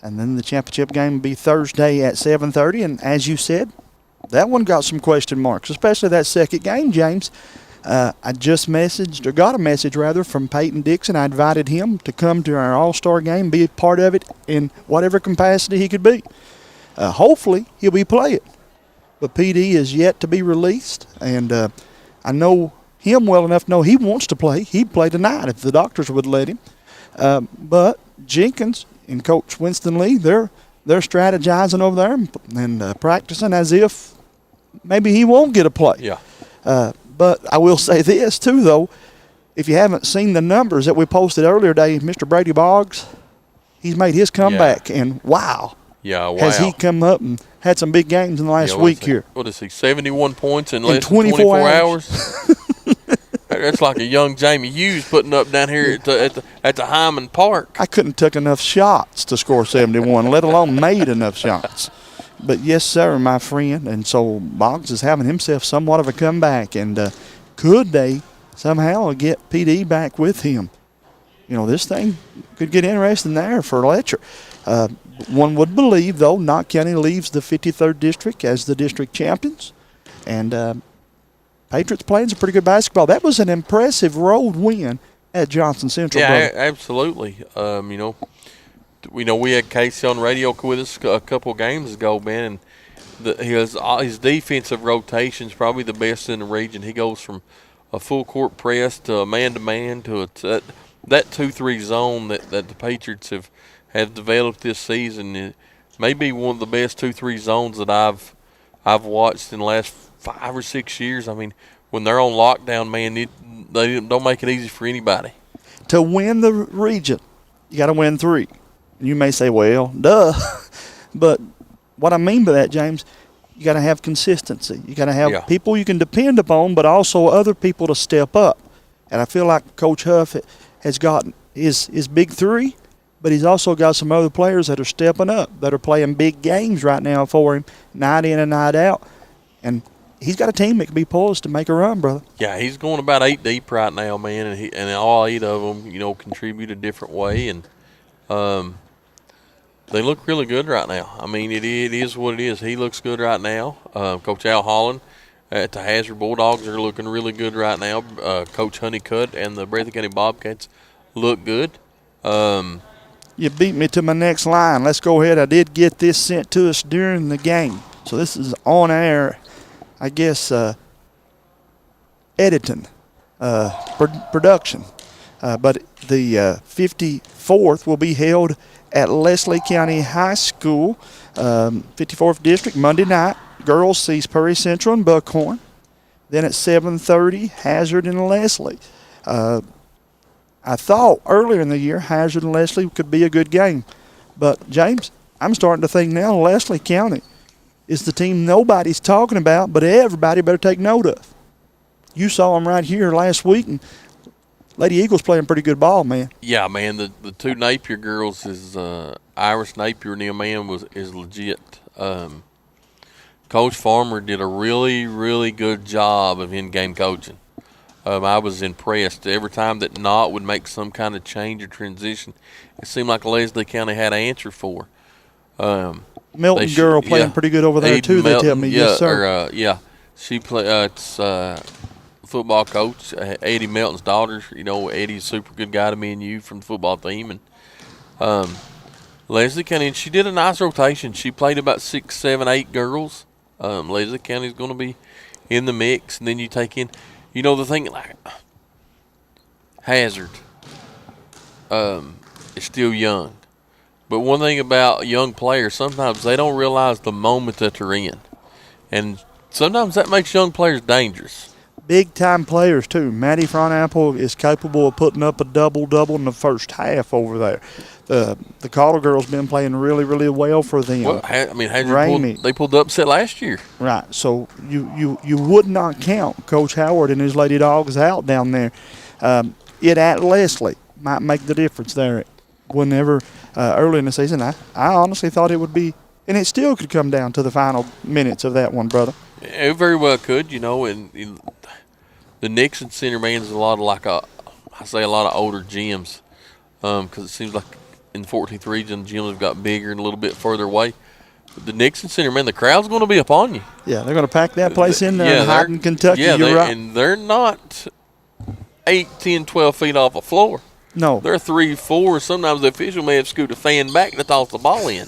And then the championship game will be Thursday at 7:30. And as you said, that one got some question marks, especially that second game, James. I just got a message from Peyton Dixon. I invited him to come to our All-Star game, be a part of it in whatever capacity he could be. Hopefully, he'll be playing. But PD is yet to be released, and I know him well enough to know he wants to play. He'd play tonight if the doctors would let him. But Jenkins and Coach Winston Lee, they're strategizing over there and practicing as if maybe he won't get a play. Yeah. But I will say this, too, though. If you haven't seen the numbers that we posted earlier today, Mr. Brady Boggs, he's made his comeback, and wow. Yeah, wow. Has he come up and had some big games in the last week here? What is he, 71 points in less than 24 hours? That's like a young Jamie Hughes putting up down here at the Hyman Park. I couldn't took enough shots to score 71, let alone made enough shots. But yes, sir, my friend. And so Boggs is having himself somewhat of a comeback. And could they somehow get PD back with him? This thing could get interesting there for Letcher. One would believe, though, Knott County leaves the 53rd district as the district champions. And Patriots playing some pretty good basketball. That was an impressive road win at Johnson Central. Yeah, absolutely. We had Casey on radio with us a couple games ago, man, and his defensive rotation is probably the best in the region. He goes from a full court press to a man-to-man to that 2-3 zone that the Patriots have developed this season. maybe one of the best 2-3 zones that I've watched in the last 5 or 6 years. I mean, when they're on lockdown, man, they don't make it easy for anybody. To win the region, you got to win 3. And you may say, well, duh. But what I mean by that, James, you got to have consistency. You got to have people you can depend upon, but also other people to step up. And I feel like Coach Huff has gotten his big 3, but he's also got some other players that are stepping up, that are playing big games right now for him, night in and night out. And he's got a team that can be poised to make a run, brother. Yeah, he's going about 8 deep right now, man, and all 8 of them, contribute a different way, and they look really good right now. I mean, it is what it is. He looks good right now. Coach Al Holland at the Hazard Bulldogs are looking really good right now. Coach Honeycutt and the Breathitt County Bobcats look good. You beat me to my next line. Let's go ahead. I did get this sent to us during the game. So this is on air, I guess, editing, production. But the 54th will be held at Leslie County High School, 54th District, Monday night. Girls sees Perry Central and Buckhorn. Then at 7:30, Hazard and Leslie. I thought earlier in the year Hazard and Leslie could be a good game. But, James, I'm starting to think now Leslie County is the team nobody's talking about, but everybody better take note of. You saw them right here last week, and Lady Eagles playing pretty good ball, man. Yeah, man. The 2 Napier girls is Iris Napier and man is legit. Coach Farmer did a really, really good job of in-game coaching. I was impressed. Every time that Knott would make some kind of change or transition, it seemed like Leslie County had an answer for. Milton girl playing pretty good over there too. They tell me, yes sir. She it's football coach Eddie Melton's daughter. Eddie's a super good guy to me and you from the football team, and Leslie County. And she did a nice rotation. She played about 6, 7, 8 girls. Leslie County's going to be in the mix, and then you take in. The thing, like, Hazard is still young. But one thing about young players, sometimes they don't realize the moment that they're in. And sometimes that makes young players dangerous. Big-time players, too. Maddie Frontapple is capable of putting up a double-double in the first half over there. The Caller girls been playing really, really well for them. Well, Hazard they pulled the upset last year. Right, so you would not count Coach Howard and his Lady Dogs out down there. It at Leslie might make the difference there. Whenever early in the season, I honestly thought it would be, and it still could come down to the final minutes of that one, brother. It very well could, and the Nixon Center, man, is a lot of a lot of older gyms, because it seems like in the 14th region, gyms have got bigger and a little bit further away. But the Nixon Center, man, the crowd's going to be upon you. Yeah, they're going to pack that place in there in Hyden, Kentucky. Yeah, you're right. And they're not 8, 10, 12 feet off the floor. No. They're 3, 4. Sometimes the official may have scooted a fan back to toss the ball in.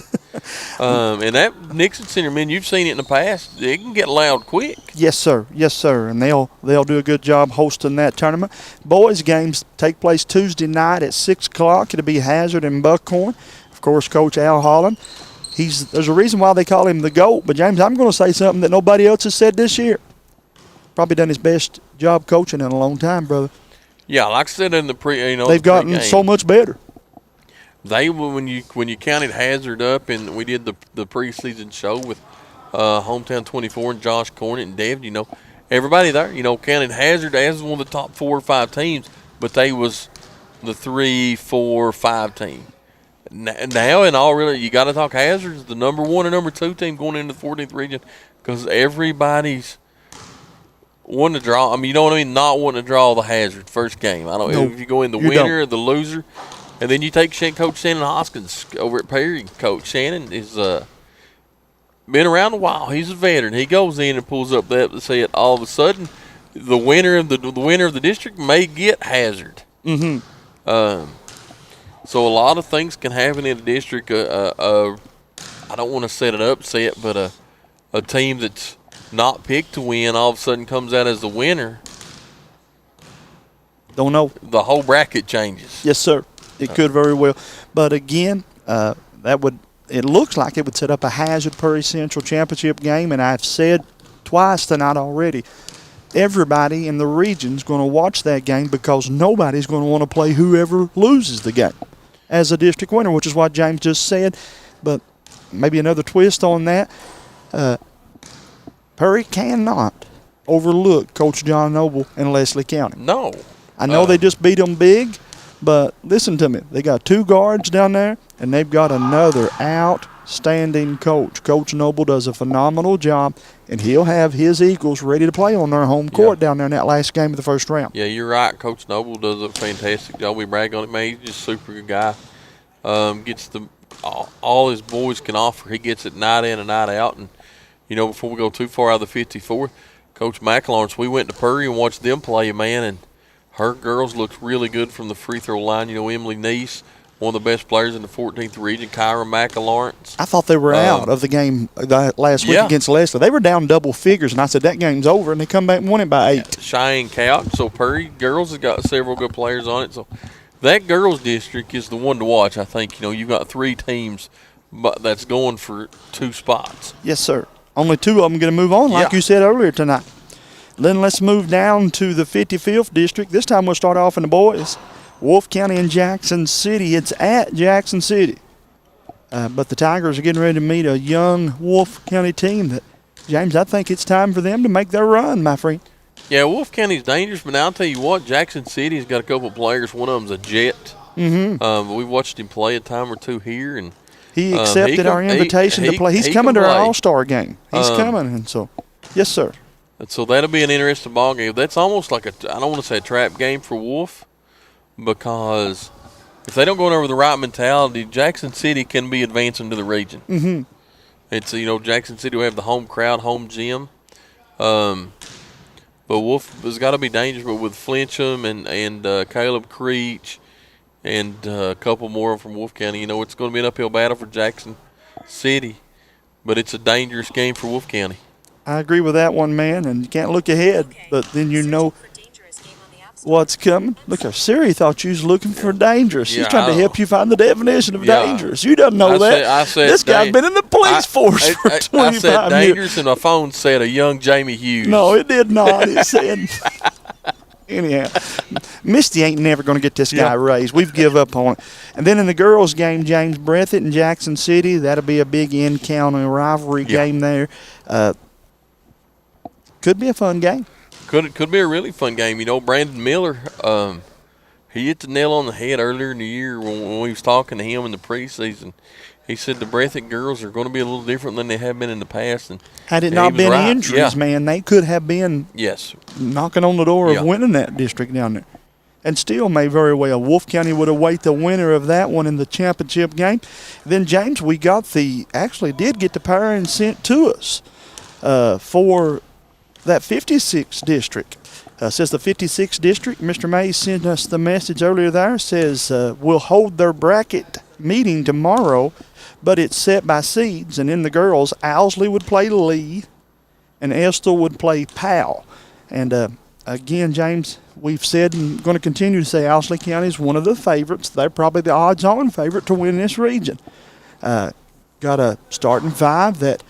And that Nixon Center, man, you've seen it in the past. It can get loud quick. Yes, sir. Yes, sir. And they'll do a good job hosting that tournament. Boys games take place Tuesday night at 6 o'clock. It'll be Hazard and Buckhorn. Of course, Coach Al Holland. There's a reason why they call him the GOAT. But, James, I'm going to say something that nobody else has said this year. Probably done his best job coaching in a long time, brother. Yeah, like I said in the they've gotten so much better. They when you counted Hazard up, and we did the preseason show with Hometown 24 and Josh Cornett and Dev. Everybody there, counted Hazard as one of the top 4 or 5 teams, but they was the 3, 4, 5 team. Now, in all really, you got to talk Hazard is the number 1 and number 2 team going into the 14th region, because everybody's wanting to draw. I mean, you know what I mean? Not wanting to draw the Hazard first game. I don't know if you go in the winner or the loser. And then you take Coach Shannon Hoskins over at Perry. Coach Shannon is been around a while. He's a veteran. He goes in and pulls up that set. All of a sudden, the winner of the district may get Hazard. Mm-hmm. So a lot of things can happen in a district. I don't want to set an upset, but a team that's not picked to win all of a sudden comes out as the winner. Don't know. The whole bracket changes. Yes, sir. It could very well. But again, that would it looks like it would set up a Hazard Prairie Central championship game, and I've said twice tonight already, everybody in the region's going to watch that game because nobody's going to want to play whoever loses the game as a district winner, which is what James just said. But maybe another twist on that, Prairie cannot overlook Coach John Noble in Leslie County. No. I know they just beat them big, but listen to me. They got 2 guards down there, and they've got another outstanding coach. Coach Noble does a phenomenal job, and he'll have his Eagles ready to play on their home court down there in that last game of the first round. Yeah, you're right. Coach Noble does a fantastic job. We brag on it, man. He's just a super good guy. Gets all his boys can offer. He gets it night in and night out. And, before we go too far out of the 54th, Coach McLawrence, we went to Prairie and watched them play, man, and her girls looked really good from the free throw line. Emily Neese, one of the best players in the 14th region, Kyra McLawrence. I thought they were out of the game last week against Leslie. They were down double figures, and I said, that game's over, and they come back and won it by 8. Cheyenne Cout. So Prairie girls has got several good players on it. So that girls district is the one to watch, I think. You've got 3 teams that's going for 2 spots. Yes, sir. Only 2 of them going to move on, like you said earlier tonight. Then let's move down to the 55th district. This time we'll start off in the boys. Wolfe County and Jackson City. It's at Jackson City. But the Tigers are getting ready to meet a young Wolfe County team that, James, I think it's time for them to make their run, my friend. Yeah, Wolfe County's dangerous, but now I'll tell you what, Jackson City's got a couple of players. One of them's a Jet. We watched him play a time or 2 here, and he accepted our invitation to play. He's coming to our All-Star game. He's coming, and so, yes, sir. And so that'll be an interesting ball game. That's almost like I don't want to say a trap game for Wolfe, because if they don't go in there with the right mentality, Jackson City can be advancing to the region. It's Jackson City will have the home crowd, home gym. But Wolfe has got to be dangerous. But with Flincham and Caleb Creech and a couple more from Wolfe County, it's going to be an uphill battle for Jackson City. But it's a dangerous game for Wolfe County. I agree with that one, man, and you can't look ahead, but then you know what's coming. Look, Siri thought you was looking for dangerous. She's trying to help you find the definition of dangerous. You don't know that. I said this guy's been in the police force for 25 years. I said dangerous, and my phone said a young Jamie Hughes. No, it did not. It said... Anyhow, Misty ain't never going to get this guy raised. We've give up on it. And then in the girls' game, James, Breathitt and Jackson City, that'll be a big in-county rivalry game there. Could be a fun game. Could be a really fun game. Brandon Miller, he hit the nail on the head earlier in the year when we was talking to him in the preseason. He said the Breathitt girls are going to be a little different than they have been in the past. And had it not been injuries, man, they could have been knocking on the door of winning that district down there. And still may very well. Wolfe County would await the winner of that one in the championship game. Then, James, we actually did get the parents sent to us for that 56th district. Says the 56th district, Mr. Mays sent us the message earlier there, says we'll hold their bracket meeting tomorrow, but it's set by seeds, and in the girls, Owsley would play Lee, and Estill would play Powell. And again, James, we've said and going to continue to say Owsley County is one of the favorites. They're probably the odds-on favorite to win this region. Got a starting 5 that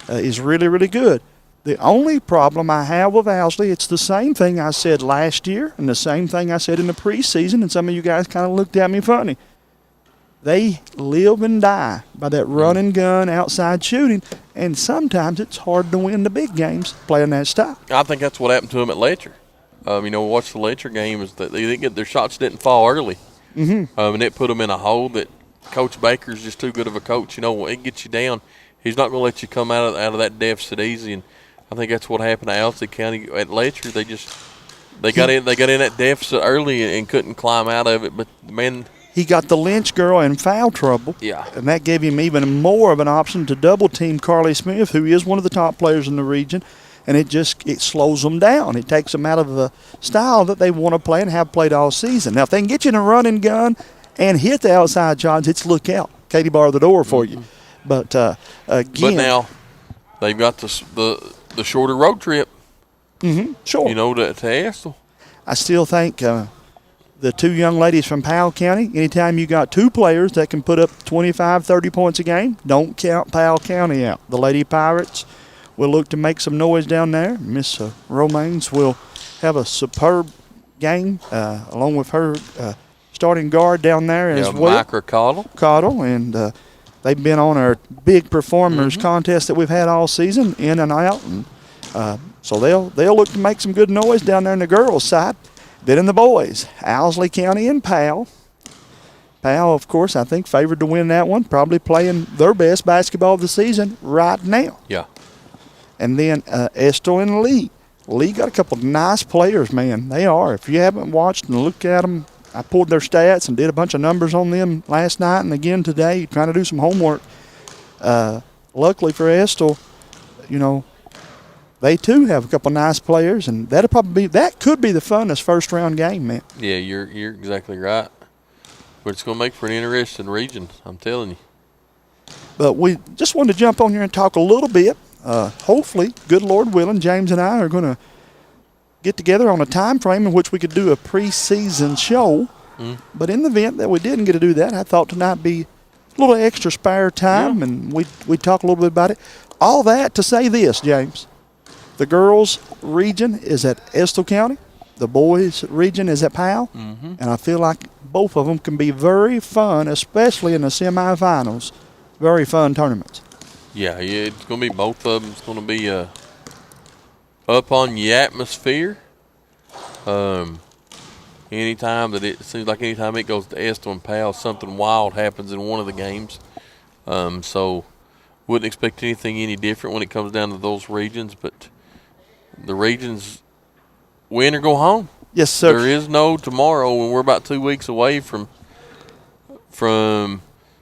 is really, really good. The only problem I have with Owsley, it's the same thing I said last year and the same thing I said in the preseason, and some of you guys kind of looked at me funny. They live and die by that run and gun outside shooting, and sometimes it's hard to win the big games playing that style. I think that's what happened to them at Letcher. Watch the Letcher game is that they didn't get their shots didn't fall early, and it put them in a hole that Coach Baker's just too good of a coach. It gets you down. He's not going to let you come out of that deficit easy, and I think that's what happened to Owsley County at Letcher. They got in that deficit early and couldn't climb out of it. But man, he got the Lynch girl in foul trouble. Yeah, and that gave him even more of an option to double team Carly Smith, who is one of the top players in the region. And it slows them down. It takes them out of the style that they want to play and have played all season. Now, if they can get you in a run and gun and hit the outside shots, it's look out. Katie bar the door for you. But again, but now they've got the shorter road trip. Sure. To Estill. I still think the two young ladies from Powell County. Anytime you got two players that can put up 25, 30 points a game, don't count Powell County out. The Lady Pirates will look to make some noise down there. Miss Romaines will have a superb game along with her starting guard down there as well. Micro Cottle, and they've been on our big performers contest that we've had all season, in and out, and so they'll look to make some good noise down there in the girls' side. Then in the boys, Owsley County and Powell. Powell, of course, I think favored to win that one, probably playing their best basketball of the season right now. Yeah. And then Estill and Lee. Lee got a couple of nice players, man. They are. If you haven't watched and looked at them, I pulled their stats and did a bunch of numbers on them last night and again today, trying to do some homework. Luckily for Estill, you know, they too have a couple of nice players, and that could be the funnest first round game, man. Yeah, you're exactly right. But it's going to make for an interesting region, I'm telling you. But we just wanted to jump on here and talk a little bit. Hopefully, good Lord willing, James and I are going to get together on a time frame in which we could do a preseason show. But in the event that we didn't get to do that, I thought tonight be a little extra spare time, and we'd talk a little bit about it. All that to say this, James. The girls' region is at Estill County. The boys' region is at Powell. And I feel like both of them can be very fun, especially in the semifinals. Very fun tournaments. Yeah, it's going to be both of them. It's going to be up on the atmosphere. Anytime it seems like anytime it goes to Estill and Powell, something wild happens in one of the games. So wouldn't expect anything any different when it comes down to those regions, but the regions win or go home. Yes, sir. There is no tomorrow, and we're about 2 weeks away from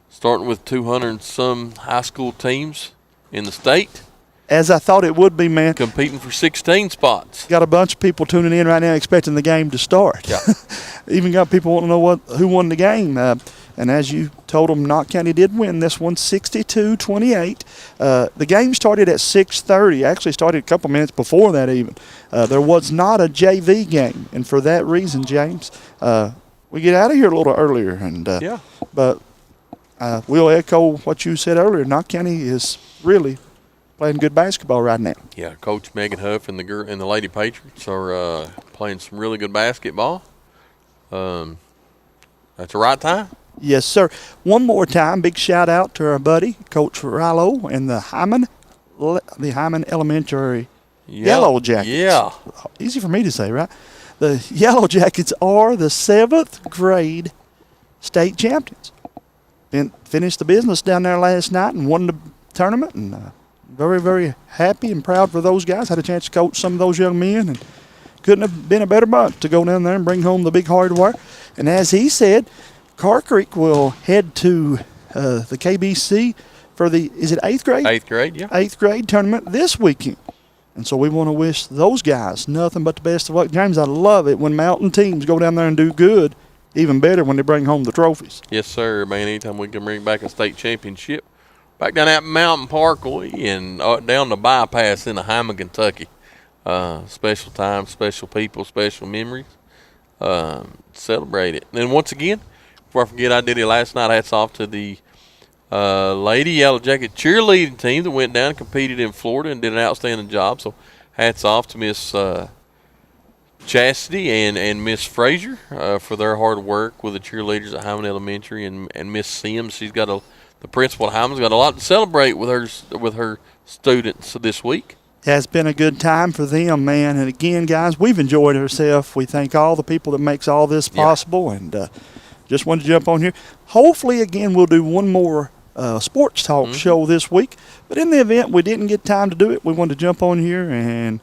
starting with 200 and some high school teams in the state. As I thought it would be, man. Competing for 16 spots. Got a bunch of people tuning in right now expecting the game to start. Yeah. Even got people wanting to know who won the game. And as you told them, Knott County did win this one, 62-28. The game started at 6:30. Actually started a couple minutes before that even. There was not a JV game. And for that reason, James, we get out of here a little earlier. And But we'll echo what you said earlier. Knott County is really playing good basketball right now. Yeah, Coach Megan Huff and the Lady Patriots are playing some really good basketball. That's the right time. Yes, sir. One more time, big shout out to our buddy Coach Rilo and the Hyman Elementary Yellow Jackets. Yeah, easy for me to say, right? The Yellow Jackets are the 7th grade state champions. Finished the business down there last night and won the tournament, and very, very happy and proud for those guys. Had a chance to coach some of those young men, and couldn't have been a better month to go down there and bring home the big hardware. And as he said, Car Creek will head to the KBC for is it 8th grade? 8th grade, yeah. 8th grade tournament this weekend. And so we want to wish those guys nothing but the best of luck. James, I love it when mountain teams go down there and do good. Even better when they bring home the trophies. Yes, sir, man. Anytime we can bring back a state championship. Back down that Mountain Parkway and down the bypass in Hyman, Kentucky. Special time, special people, special memories. Celebrate it. And once again, before I forget, I did it last night. Hats off to the Lady Yellow Jacket cheerleading team that went down and competed in Florida and did an outstanding job. So hats off to Miss Chastity and Miss Frazier for their hard work with the cheerleaders at Hyman Elementary, and Miss Sims. She's got the principal at Hyman's got a lot to celebrate with her students this week. Has been a good time for them, man. And again, guys, we've enjoyed ourselves. We thank all the people that makes all this possible, and just wanted to jump on here. Hopefully, again, we'll do one more sports talk show this week. But in the event we didn't get time to do it, we wanted to jump on here and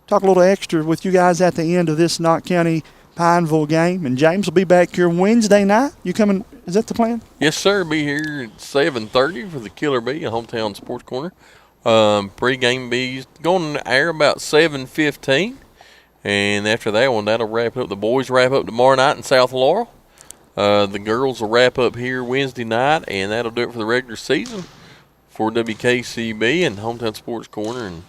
talk a little extra with you guys at the end of this Knott County Pineville game. And James will be back here Wednesday night. You coming? Is that the plan? Yes, sir. Be here at 7:30 for the Killer Bee, a hometown sports corner. Pre-game be going to air about 7:15. And after that one, that'll wrap up. The boys wrap up tomorrow night in South Laurel. The girls will wrap up here Wednesday night, and that'll do it for the regular season for WKCB and Hometown Sports Corner. And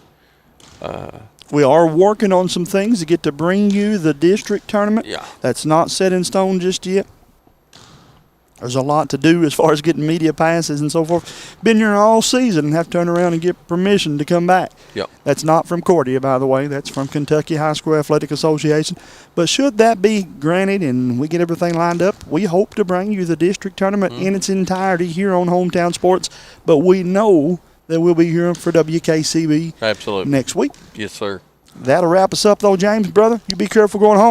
We are working on some things to get to bring you the district tournament. Yeah. That's not set in stone just yet. There's a lot to do as far as getting media passes and so forth. Been here all season and have to turn around and get permission to come back. Yep. That's not from Cordia, by the way. That's from Kentucky High School Athletic Association. But should that be granted and we get everything lined up, we hope to bring you the district tournament in its entirety here on Hometown Sports. But we know that we'll be here for WKCB Absolutely. next week. Yes, sir. That'll wrap us up, though, James, brother. You be careful going home.